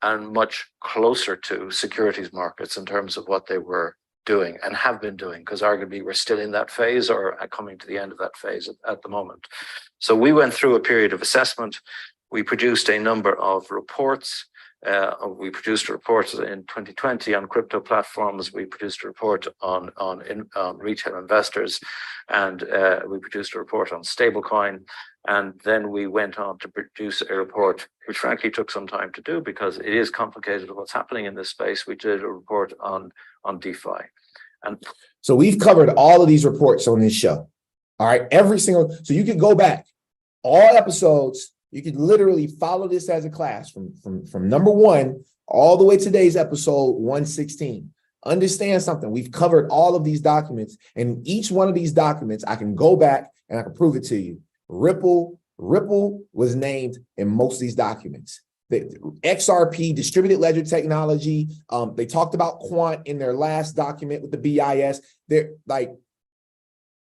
and much closer to securities markets in terms of what they were doing and have been doing, because arguably we're still in that phase or coming to the end of that phase at the moment. So we went through a period of assessment. We produced a number of reports. We produced a report in 2020 on crypto platforms. We produced a report on retail investors, and we produced a report on stablecoin. And then we went on to produce a report, which frankly took some time to do because it is complicated what's happening in this space. We did a report on DeFi. And So we've covered all of these reports on this show. All right, every single, so you can go back, all episodes, you could literally follow this as a class from number 1 all the way to today's episode 116. Understand something, we've covered all of these documents, and each one of these documents, I can go back and I can prove it to you. Ripple was named in most of these documents. The XRP, distributed ledger technology, they talked about quant in their last document with the BIS.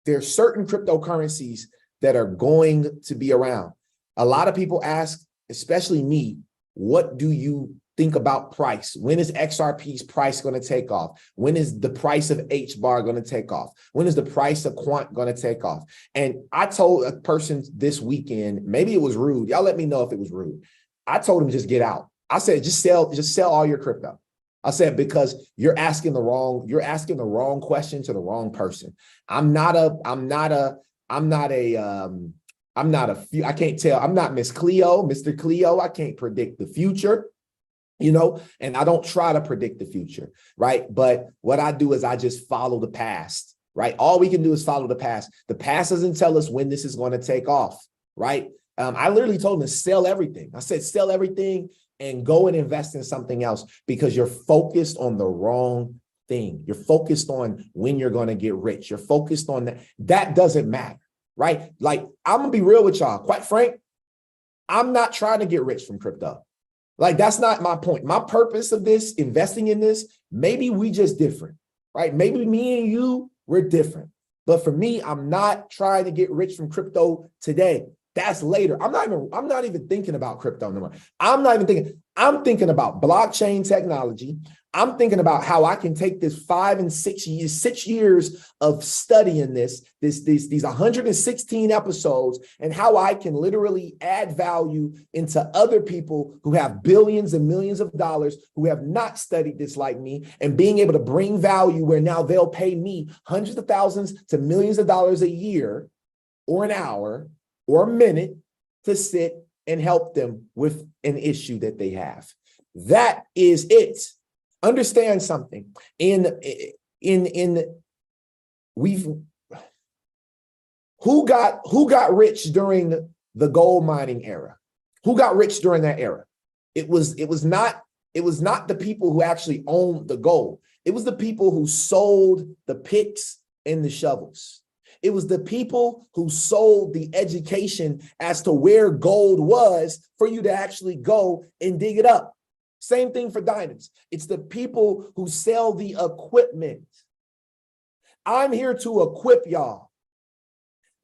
There's certain cryptocurrencies that are going to be around. A lot of people ask, especially me, what do you think about price? When is XRP's price going to take off? When is the price of HBAR going to take off? When is the price of quant going to take off? And I told a person this weekend, maybe it was rude. Y'all let me know if it was rude. I told him just get out. I said, just sell all your crypto. I said, because you're asking the wrong question to the wrong person. I'm not Miss Cleo, Mr. Cleo. I can't predict the future, and I don't try to predict the future, right? But what I do is I just follow the past, right? All we can do is follow the past. The past doesn't tell us when this is going to take off, right? I literally told him to sell everything. I said, sell everything and go and invest in something else, because you're focused on the wrong thing. You're focused on when you're going to get rich. You're focused on that. That doesn't matter, right? Like, I'm going to be real with y'all. Quite frank, I'm not trying to get rich from crypto. Like, that's not my point. My purpose of this, investing in this, maybe we just different, right? Maybe me and you, we're different. But for me, I'm not trying to get rich from crypto today. That's later. I'm not even thinking about crypto anymore. I'm thinking about blockchain technology. I'm thinking about how I can take this 5 and 6 years of studying these 116 episodes, and how I can literally add value into other people who have billions and millions of dollars who have not studied this like me, and being able to bring value where now they'll pay me hundreds of thousands to millions of dollars a year or an hour or a minute to sit and help them with an issue that they have. That is it. Understand something. Who got rich during the gold mining era? Who got rich during that era? It was not the people who actually owned the gold. It was the people who sold the picks and the shovels. It was the people who sold the education as to where gold was for you to actually go and dig it up. Same thing for diamonds. It's the people who sell the equipment. I'm here to equip y'all.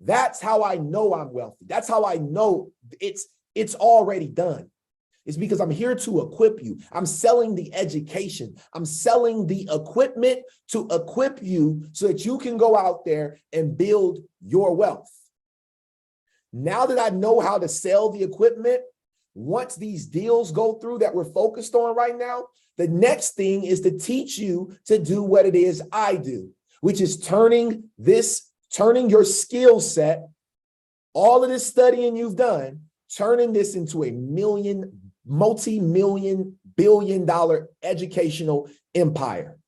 That's how I know I'm wealthy. That's how I know it's already done. It's because I'm here to equip you. I'm selling the education. I'm selling the equipment to equip you so that you can go out there and build your wealth. Now that I know how to sell the equipment, once these deals go through that we're focused on right now, the next thing is to teach you to do what it is I do, which is turning your skill set, all of this studying you've done, turning this into a multi-million, billion-dollar educational empire.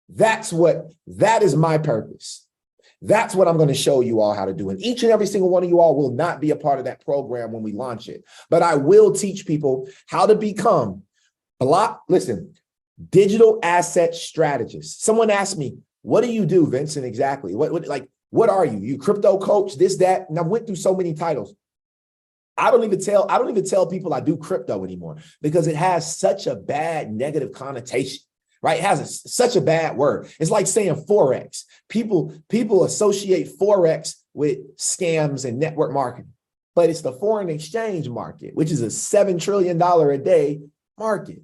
That is my purpose. That's what I'm going to show you all how to do. And each and every single one of you all will not be a part of that program when we launch it. But I will teach people how to become digital asset strategists. Someone asked me, what do you do, Vincent, exactly? What are you? You crypto coach, this, that? And I went through so many titles. I don't even tell people I do crypto anymore because it has such a bad negative connotation. Right? It has such a bad word. It's like saying Forex. People associate Forex with scams and network marketing, but it's the foreign exchange market, which is a $7 trillion a day market,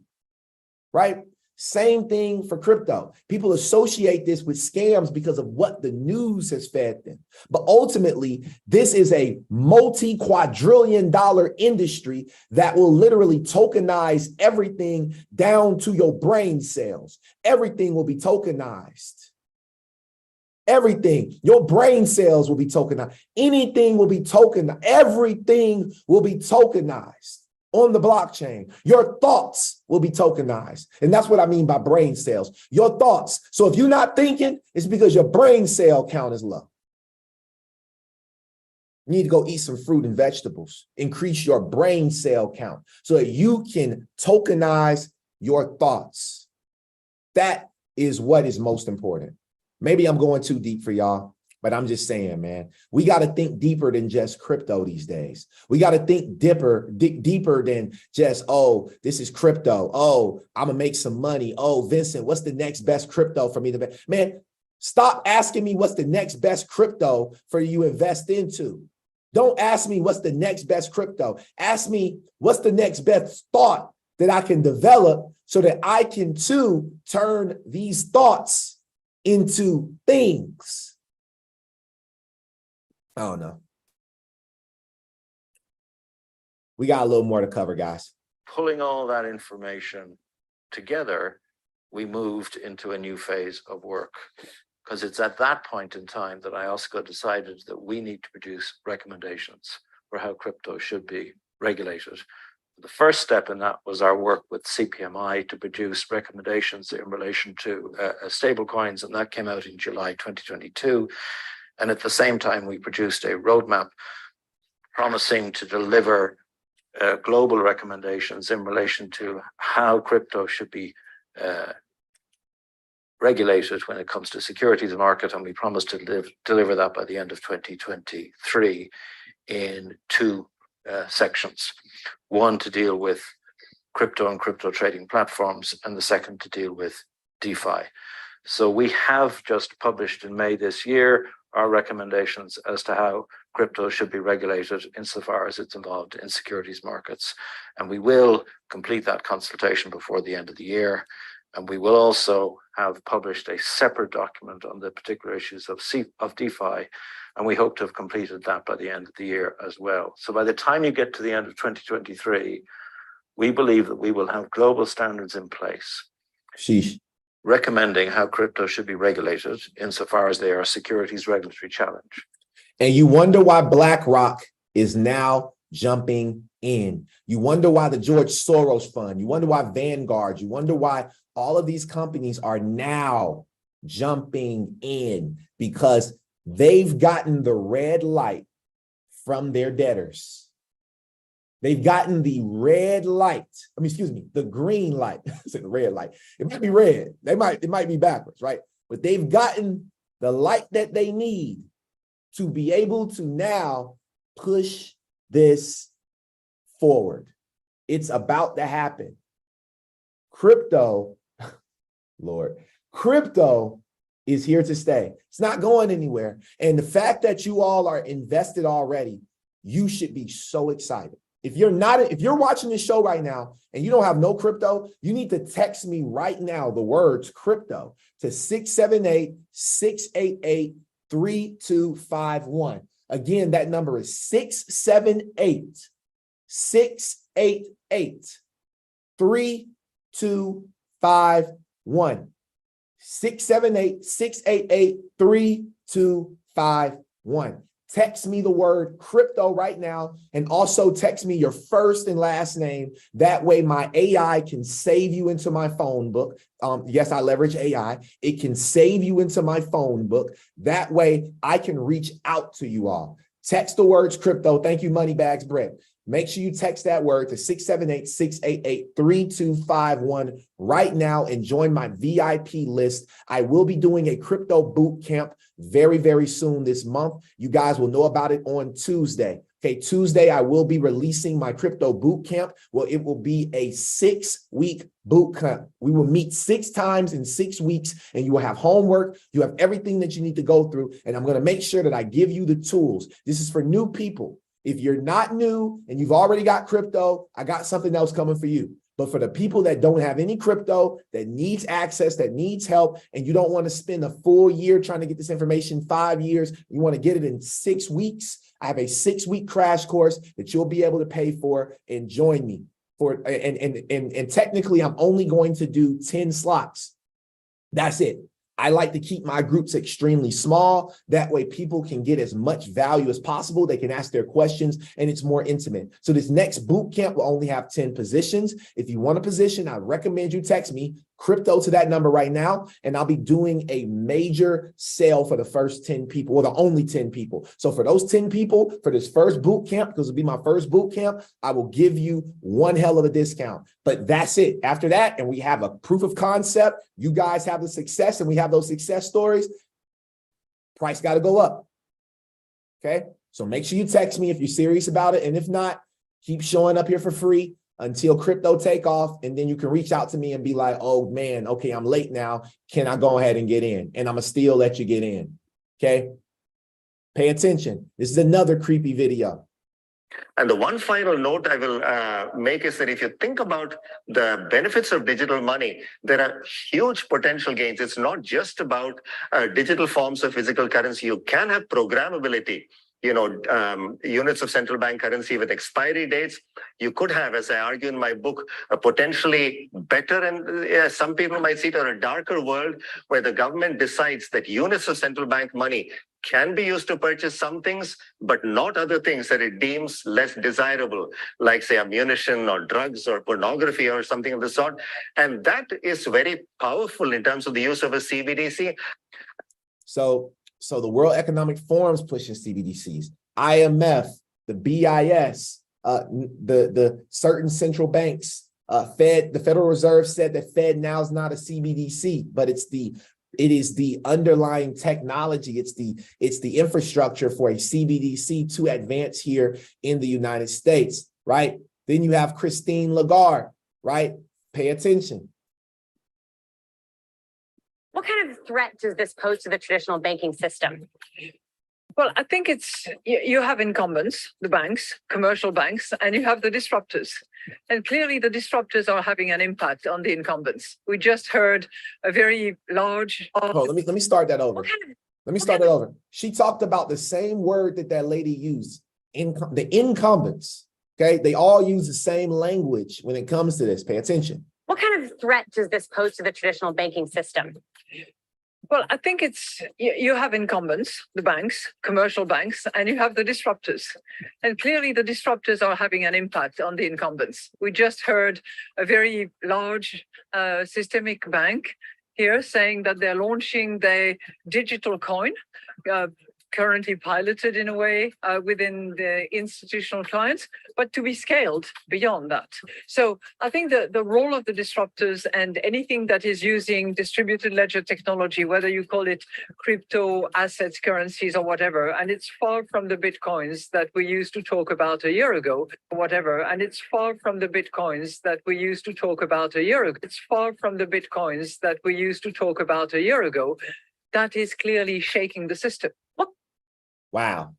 right? Same thing for crypto. People associate this with scams because of what the news has fed them. But ultimately, this is a multi-quadrillion-dollar industry that will literally tokenize everything down to your brain cells. Everything will be tokenized. Everything. Your brain cells will be tokenized. Anything will be tokenized. Everything will be tokenized on the blockchain. Your thoughts will be tokenized. And that's what I mean by brain cells. Your thoughts. So if you're not thinking, it's because your brain cell count is low. You need to go eat some fruit and vegetables. Increase your brain cell count so that you can tokenize your thoughts. That is what is most important. Maybe I'm going too deep for y'all. But I'm just saying, man, we got to think deeper than just crypto these days. We got to think deeper than just, oh, this is crypto. Oh, I'm going to make some money. Oh, Vincent, what's the next best crypto for me to bet? Man, stop asking me what's the next best crypto for you to invest into. Don't ask me what's the next best crypto. Ask me what's the next best thought that I can develop so that I can too turn these thoughts into things. I don't know. We got a little more to cover, guys. Pulling all that information together, we moved into a new phase of work, because it's at that point in time that IOSCO decided that we need to produce recommendations for how crypto should be regulated. The first step in that was our work with CPMI to produce recommendations in relation to stable coins, and that came out in July 2022. And at the same time, we produced a roadmap promising to deliver global recommendations in relation to how crypto should be regulated when it comes to securities market. And we promised to deliver that by the end of 2023 in two sections. One to deal with crypto and crypto trading platforms, and the second to deal with DeFi. So we have just published in May this year our recommendations as to how crypto should be regulated insofar as it's involved in securities markets. And we will complete that consultation before the end of the year. And we will also have published a separate document on the particular issues of DeFi. And we hope to have completed that by the end of the year as well. So by the time you get to the end of 2023, we believe that we will have global standards in place. Sheesh. Recommending how crypto should be regulated insofar as they are a securities regulatory challenge. And you wonder why BlackRock is now jumping in. You wonder why the George Soros Fund, you wonder why Vanguard, you wonder why all of these companies are now jumping in, because they've gotten the red light from their debtors. They've gotten the red light. The green light. I said the red light. It might be red. It might be backwards, right? But they've gotten the light that they need to be able to now push this forward. It's about to happen. Crypto, Lord, crypto is here to stay. It's not going anywhere. And the fact that you all are invested already, you should be so excited. If you're watching this show right now and you don't have no crypto, you need to text me right now the words crypto to 678-688-3251. Again, that number is 678-688-3251. 678-688-3251. Text me the word crypto right now, and also text me your first and last name. That way my AI can save you into my phone book. Yes, I leverage AI. It can save you into my phone book. That way I can reach out to you all. Text the words crypto. Thank you, Moneybags Brett. Make sure you text that word to 678-688-3251 right now and join my VIP list. I will be doing a crypto boot camp very, very soon this month. You guys will know about it on Tuesday. Okay, Tuesday, I will be releasing my crypto boot camp. Well, it will be a 6-week boot camp. We will meet 6 times in 6 weeks, and you will have homework. You have everything that you need to go through, and I'm going to make sure that I give you the tools. This is for new people. If you're not new and you've already got crypto, I got something else coming for you. But for the people that don't have any crypto, that needs access, that needs help, and you don't want to spend a full year trying to get this information, 5 years, you want to get it in 6 weeks, I have a 6-week crash course that you'll be able to pay for and join me for. And technically, I'm only going to do 10 slots. That's it. I like to keep my groups extremely small. That way people can get as much value as possible. They can ask their questions and it's more intimate. So this next boot camp will only have 10 positions. If you want a position, I recommend you text me crypto to that number right now. And I'll be doing a major sale for the first 10 people, or the only 10 people. So for those 10 people, for this first boot camp, because it'll be my first boot camp, I will give you one hell of a discount. But that's it. After that, and we have a proof of concept, you guys have the success and we have those success stories, price got to go up. Okay. So make sure you text me if you're serious about it. And if not, keep showing up here for free until crypto take off. And then you can reach out to me and be like, oh man, okay, I'm late now. Can I go ahead and get in? And I'm gonna still let you get in. Okay. Pay attention. This is another creepy video. And the one final note I will make is that if you think about the benefits of digital money, there are huge potential gains. It's not just about digital forms of physical currency. You can have programmability. Units of central bank currency with expiry dates. You could have, as I argue in my book, a potentially better, and some people might see it as a darker world where the government decides that units of central bank money can be used to purchase some things, but not other things that it deems less desirable, like say ammunition or drugs or pornography or something of the sort. And that is very powerful in terms of the use of a CBDC. So the World Economic Forum's pushing CBDCs, IMF, the BIS, the certain central banks, the Federal Reserve said that Fed now is not a CBDC, but it is the underlying technology. It's the infrastructure for a CBDC to advance here in the United States, right? Then you have Christine Lagarde, right? Pay attention. What kind of threat does this pose to the traditional banking system? Well, I think you have incumbents, the banks, commercial banks, and you have the disruptors. And clearly the disruptors are having an impact on the incumbents. We just heard a very large... Let me start that over. Let me start that over. She talked about the same word that lady used, the incumbents, okay? They all use the same language when it comes to this. Pay attention. What kind of threat does this pose to the traditional banking system? Well, I think you have incumbents, the banks, commercial banks, and you have the disruptors. And clearly the disruptors are having an impact on the incumbents. We just heard a very large systemic bank here saying that they're launching their digital coin, currently piloted in a way within the institutional clients, but to be scaled beyond that. So I think the role of the disruptors and anything that is using distributed ledger technology, whether you call it crypto assets, currencies, or whatever, and it's far from the Bitcoins that we used to talk about a year ago, whatever, and it's far from the Bitcoins that we used to talk about a year ago. It's far from the Bitcoins that we used to talk about a year ago. that is clearly shaking the system. Wow.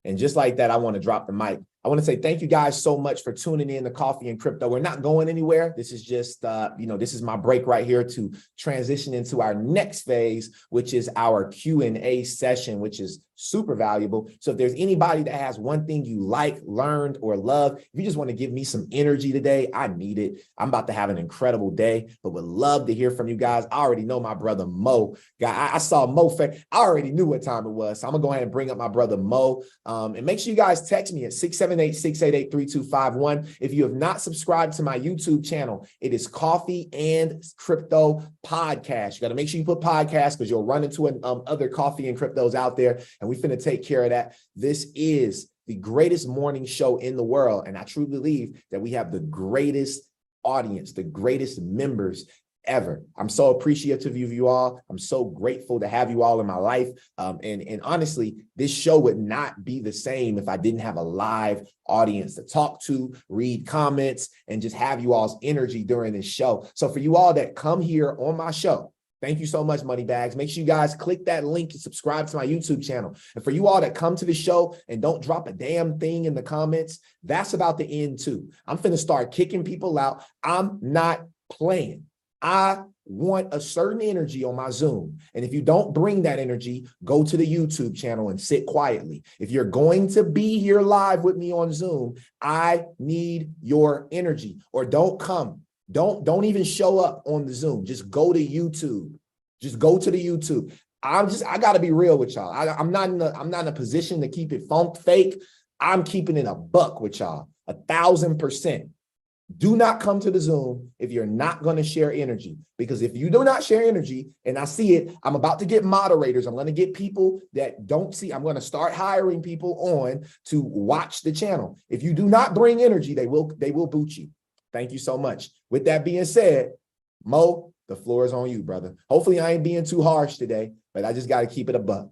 And just like that, I want to drop the mic. I want to say thank you guys so much for tuning in to Coffee and Crypto. We're not going anywhere. This is just, this is my break right here to transition into our next phase, which is our Q&A session, which is super valuable. So if there's anybody that has one thing you like, learned, or love, if you just want to give me some energy today, I need it. I'm about to have an incredible day, but would love to hear from you guys. I already know my brother Mo. I saw Mo. I already knew what time it was. So I'm going to go ahead and bring up my brother Mo. And make sure you guys text me at 678-688-3251. If you have not subscribed to my YouTube channel, it is Coffee and Crypto Podcast. You got to make sure you put podcast because you'll run into other coffee and cryptos out there. And we finna take care of that. This is the greatest morning show in the world. And I truly believe that we have the greatest audience, the greatest members ever. I'm so appreciative of you all. I'm so grateful to have you all in my life. And honestly, this show would not be the same if I didn't have a live audience to talk to, read comments, and just have you all's energy during this show. So for you all that come here on my show, thank you so much, Money Bags. Make sure you guys click that link and subscribe to my YouTube channel. And for you all that come to the show and don't drop a damn thing in the comments, that's about to end too. I'm finna start kicking people out. I'm not playing. I want a certain energy on my Zoom. And if you don't bring that energy, go to the YouTube channel and sit quietly. If you're going to be here live with me on Zoom, I need your energy. Or don't come. Don't even show up on the Zoom. Just go to YouTube. Just go to the YouTube. I gotta be real with y'all. I'm not in a position to keep it fake. I'm keeping it a buck with y'all, 1,000%. Do not come to the Zoom if you're not going to share energy, because if you do not share energy, and I see it, I'm about to get moderators. I'm going to get people that don't see. I'm going to start hiring people on to watch the channel. If you do not bring energy, they will boot you. Thank you so much. With that being said, Mo, the floor is on you, brother. Hopefully I ain't being too harsh today, but I just got to keep it a buck.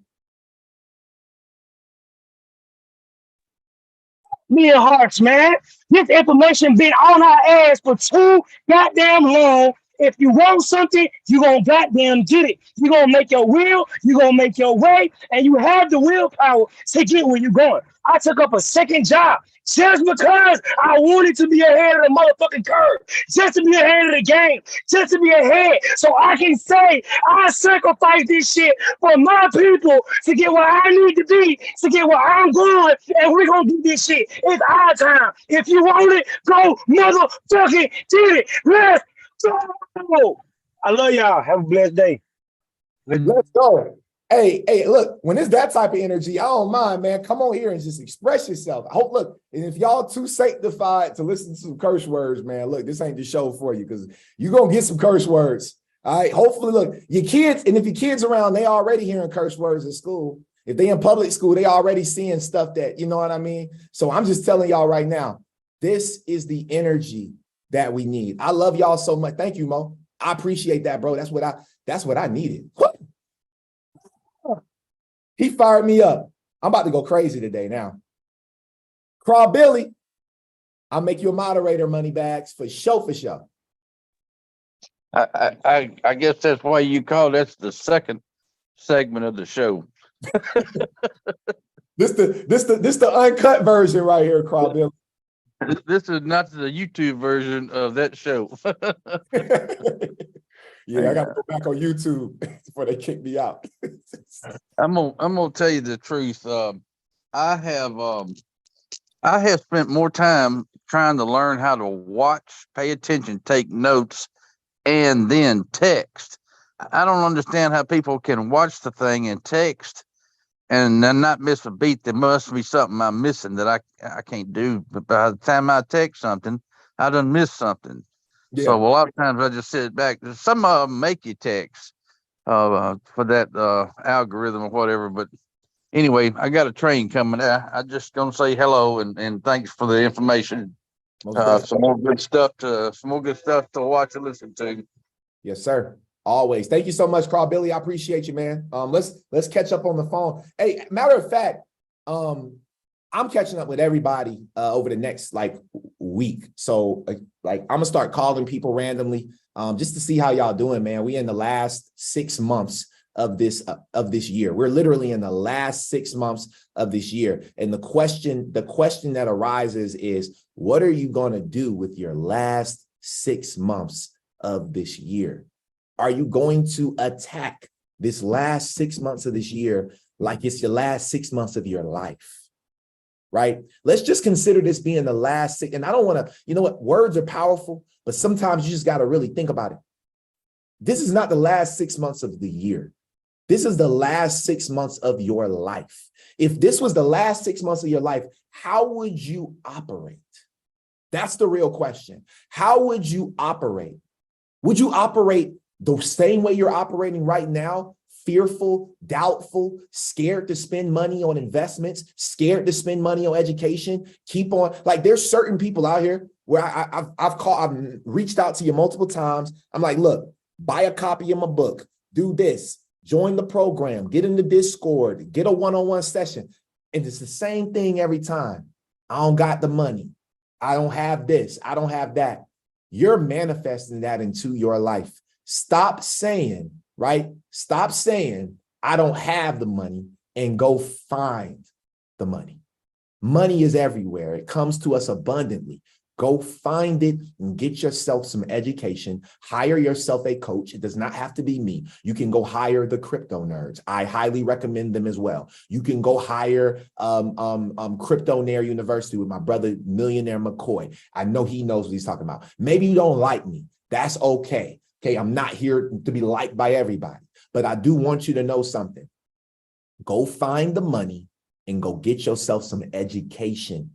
Me and Hearts, man. This information been on our ass for too goddamn long. If you want something, you gonna goddamn get it. You gonna make your will, you gonna make your way, and you have the willpower to get where you're going. I took up a second job just because I wanted to be ahead of the motherfucking curve, just to be ahead of the game, just to be ahead, so I can say I sacrificed this shit for my people to get where I need to be, to get where I'm going, and we're gonna do this shit. It's our time. If you want it, go motherfucking get it. Let's go. I love y'all. Have a blessed day. Let's go. Hey, look, when it's that type of energy, I don't mind, man. Come on here and just express yourself. Look, and if y'all too sanctified to listen to some curse words, man, look, this ain't the show for you, because you're going to get some curse words. All right. Hopefully, look, your kids, and if your kids around, they already hearing curse words at school. If they in public school, they already seeing stuff that, you know what I mean? So I'm just telling y'all right now, this is the energy that we need. I love y'all so much. Thank you, Mo. I appreciate that, bro. That's what I needed. He fired me up. I'm about to go crazy today now. Craw Billy, I'll make you a moderator, Money Bags, for show. I guess that's why you call that's the second segment of the show. This the uncut version right here, Craw Billy. This is not the YouTube version of that show. Yeah, I got to go back on YouTube before they kick me out. I'm gonna tell you the truth. I have spent more time trying to learn how to watch, pay attention, take notes, and then text. I don't understand how people can watch the thing and text and then not miss a beat. There must be something I'm missing that I can't do. But by the time I text something, I done missed something. Yeah. So a lot of times I just sit back. Some of them make you text for that algorithm or whatever. But anyway, I got a train coming. I just gonna say hello and thanks for the information. Some more good stuff to watch and listen to. Yes, sir. Always. Thank you so much, Craw Billy. I appreciate you, man. Let's catch up on the phone. Hey, matter of fact, I'm catching up with everybody over the next week. So I'm gonna start calling people randomly just to see how y'all doing, man. We in the last 6 months of this year. We're literally in the last 6 months of this year. And the question that arises is, what are you going to do with your last 6 months of this year? Are you going to attack this last 6 months of this year like it's your last 6 months of your life? Right? Let's just consider this being the last six. And I don't want to, you know what? Words are powerful, but sometimes you just got to really think about it. This is not the last 6 months of the year. This is the last 6 months of your life. If this was the last 6 months of your life, how would you operate? That's the real question. How would you operate? Would you operate the same way you're operating right now? Fearful, doubtful, scared to spend money on investments, scared to spend money on education, keep on, like there's certain people out here where I've reached out to you multiple times. I'm like, look, buy a copy of my book, do this, join the program, get in the Discord, get a one-on-one session. And it's the same thing every time. I don't got the money. I don't have this. I don't have that. You're manifesting that into your life. Stop saying, right? Stop saying, I don't have the money, and go find the money. Money is everywhere. It comes to us abundantly. Go find it and get yourself some education. Hire yourself a coach. It does not have to be me. You can go hire the crypto nerds. I highly recommend them as well. You can go hire Crypto Nair University with my brother, Millionaire McCoy. I know he knows what he's talking about. Maybe you don't like me. That's okay. Okay, I'm not here to be liked by everybody, but I do want you to know something. Go find the money and go get yourself some education.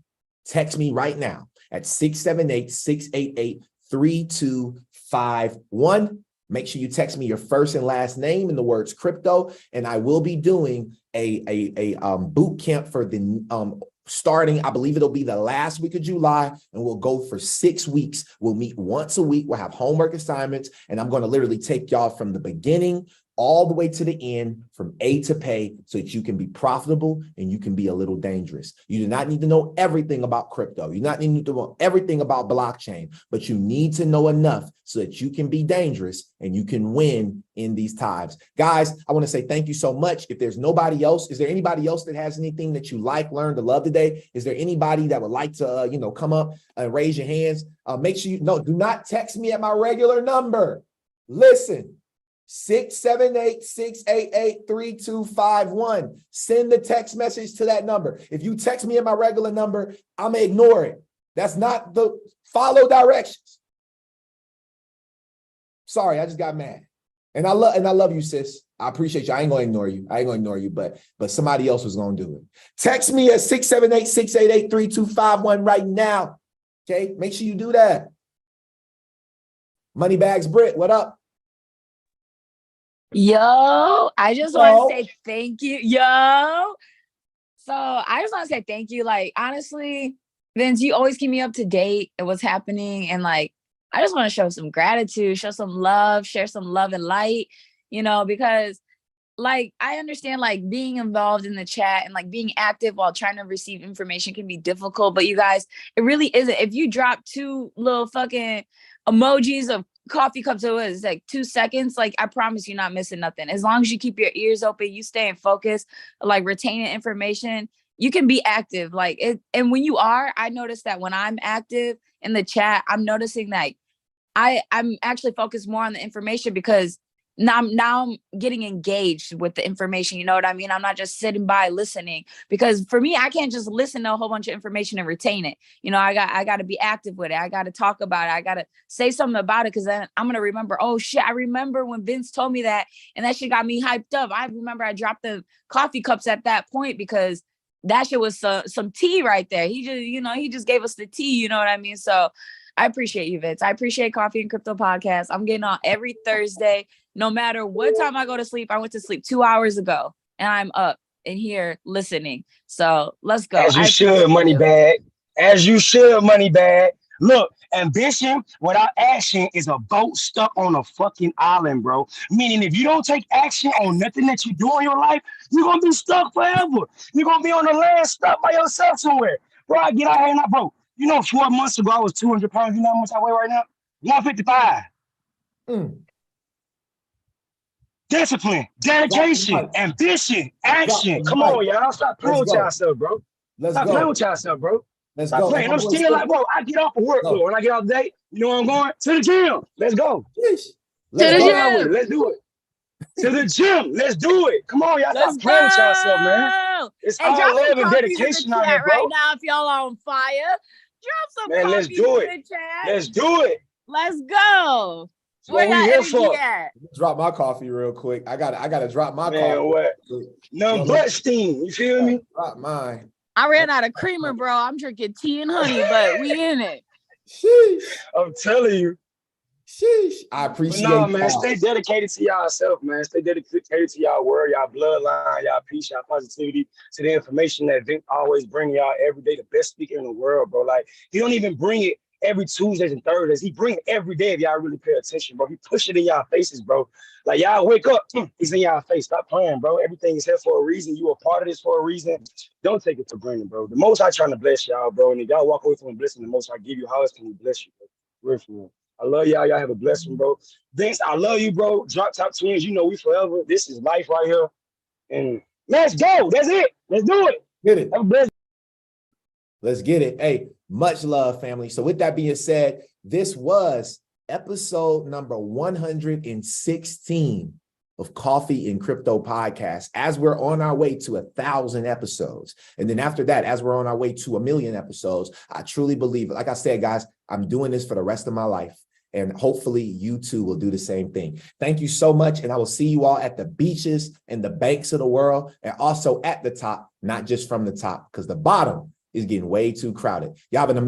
Text me right now at 678-688-3251. Make sure you text me your first and last name and the words crypto, and I will be doing a boot camp for the starting, I believe it'll be the last week of July, and we'll go for 6 weeks. We'll meet once a week. We'll have homework assignments, and I'm going to literally take y'all from the beginning all the way to the end, from A to pay, so that you can be profitable and you can be a little dangerous. You do not need to know everything about crypto. You do not need to know everything about blockchain, but you need to know enough so that you can be dangerous and you can win in these times. Guys, I want to say thank you so much. If there's nobody else, is there anybody else that has anything that you like, learned, or love today? Is there anybody that would like to, come up and raise your hands? Make sure do not text me at my regular number. Listen. 678-688-3251. Send the text message to that number. If you text me at my regular number, I'm gonna ignore it. That's not the follow directions. Sorry, I just got mad. And I love you, sis. I appreciate you. I ain't gonna ignore you. But somebody else was gonna do it. Text me at 678-688-3251 right now. Okay, make sure you do that. Moneybags Brit, what up? Yo, I just want to say thank you. Yo. So I just want to say thank you. Like, honestly, Vince, you always keep me up to date and what's happening. And like, I just want to show some gratitude, show some love, share some love and light, because like, I understand like being involved in the chat and like being active while trying to receive information can be difficult. But you guys, it really isn't. If you drop 2 little fucking emojis of coffee cups, it's like 2 seconds, like I promise you're not missing nothing. As long as you keep your ears open, you stay in focus, like retaining information, you can be active like it. And when you are, I notice that when I'm active in the chat, I'm noticing that I'm actually focused more on the information, because now I'm getting engaged with the information. You know what I mean? I'm not just sitting by listening, because for me, I can't just listen to a whole bunch of information and retain it. I got to be active with it. I got to talk about it. I got to say something about it, because then I'm going to remember, oh shit, I remember when Vince told me that, and that shit got me hyped up. I remember I dropped the coffee cups at that point, because that shit was some tea right there. He just gave us the tea. You know what I mean? So I appreciate you, Vince. I appreciate Coffee and Crypto Podcast. I'm getting on every Thursday. No matter what time I go to sleep, I went to sleep 2 hours ago, and I'm up in here listening. So let's go. As you should, Moneybag. As you should, Moneybag. Look, ambition without action is a boat stuck on a fucking island, bro. Meaning, if you don't take action on nothing that you do in your life, you're going to be stuck forever. You're going to be on the land stuck by yourself somewhere. Bro, I get out here and I, bro, 4 months ago, I was 200 pounds. You know how much I weigh right now? 155. Discipline, dedication, ambition, action. Come on, y'all. Stop playing with yourself, bro. Let's Stop playing go. with yourself, bro. Let's Stop go. playing. My I'm boy still Skip. like, bro, I get off of work, Go. bro. When I get off the day, you know where I'm going? To the gym. Let's go. Sheesh. To Let's the go. Let's gym. Let's do it. To the gym. Let's do it. Come on, y'all. Let's Stop playing with yourself, man. go. It's Hey, all drop some love and coffees in the dedication out here, chat right bro. now if y'all on fire. Drop some Man, let's coffees do in it. the chat. Let's do it. Let's go. That's Where what we y'all here energy for. at? Drop my coffee real quick. I gotta drop my Man, coffee. what? Yo, Nothing but steam. You feel me? Drop mine. I ran out of creamer, bro. I'm drinking tea and honey, but we in it. Sheesh. I'm telling you. Sheesh. I But appreciate no, man, y'all. stay dedicated to yourself, man. Stay dedicated to y'all word, y'all bloodline, y'all peace, y'all positivity, to the information that Vince always bring y'all every day. The best speaker in the world, bro. Like, he don't even bring it every Tuesdays and Thursdays. He bring it every day if y'all really pay attention, bro. He push it in y'all faces, bro. Like, y'all wake up, it's in y'all face. Stop playing, bro. Everything is here for a reason. You a part of this for a reason. Don't take it for granted, bro. The Most High trying to bless y'all, bro. And if y'all walk away from a blessing, the Most High give you, how else can he bless you, bro? Real for real. I love y'all. Y'all have a blessing, bro. Vince, I love you, bro. Drop Top Twins. You know we forever. This is life right here. And let's go. That's it. Let's do it. Get it. Have a blessed Let's get it. Hey, much love, family. So with that being said, this was episode number 116 of Coffee and Crypto Podcast, as we're on our way to 1,000 episodes. And then after that, as we're on our way to 1,000,000 episodes, I truly believe, like I said, guys, I'm doing this for the rest of my life. And hopefully you too will do the same thing. Thank you so much. And I will see you all at the beaches and the banks of the world, and also at the top, not just from the top, because the bottom is getting way too crowded. Y'all have an amazing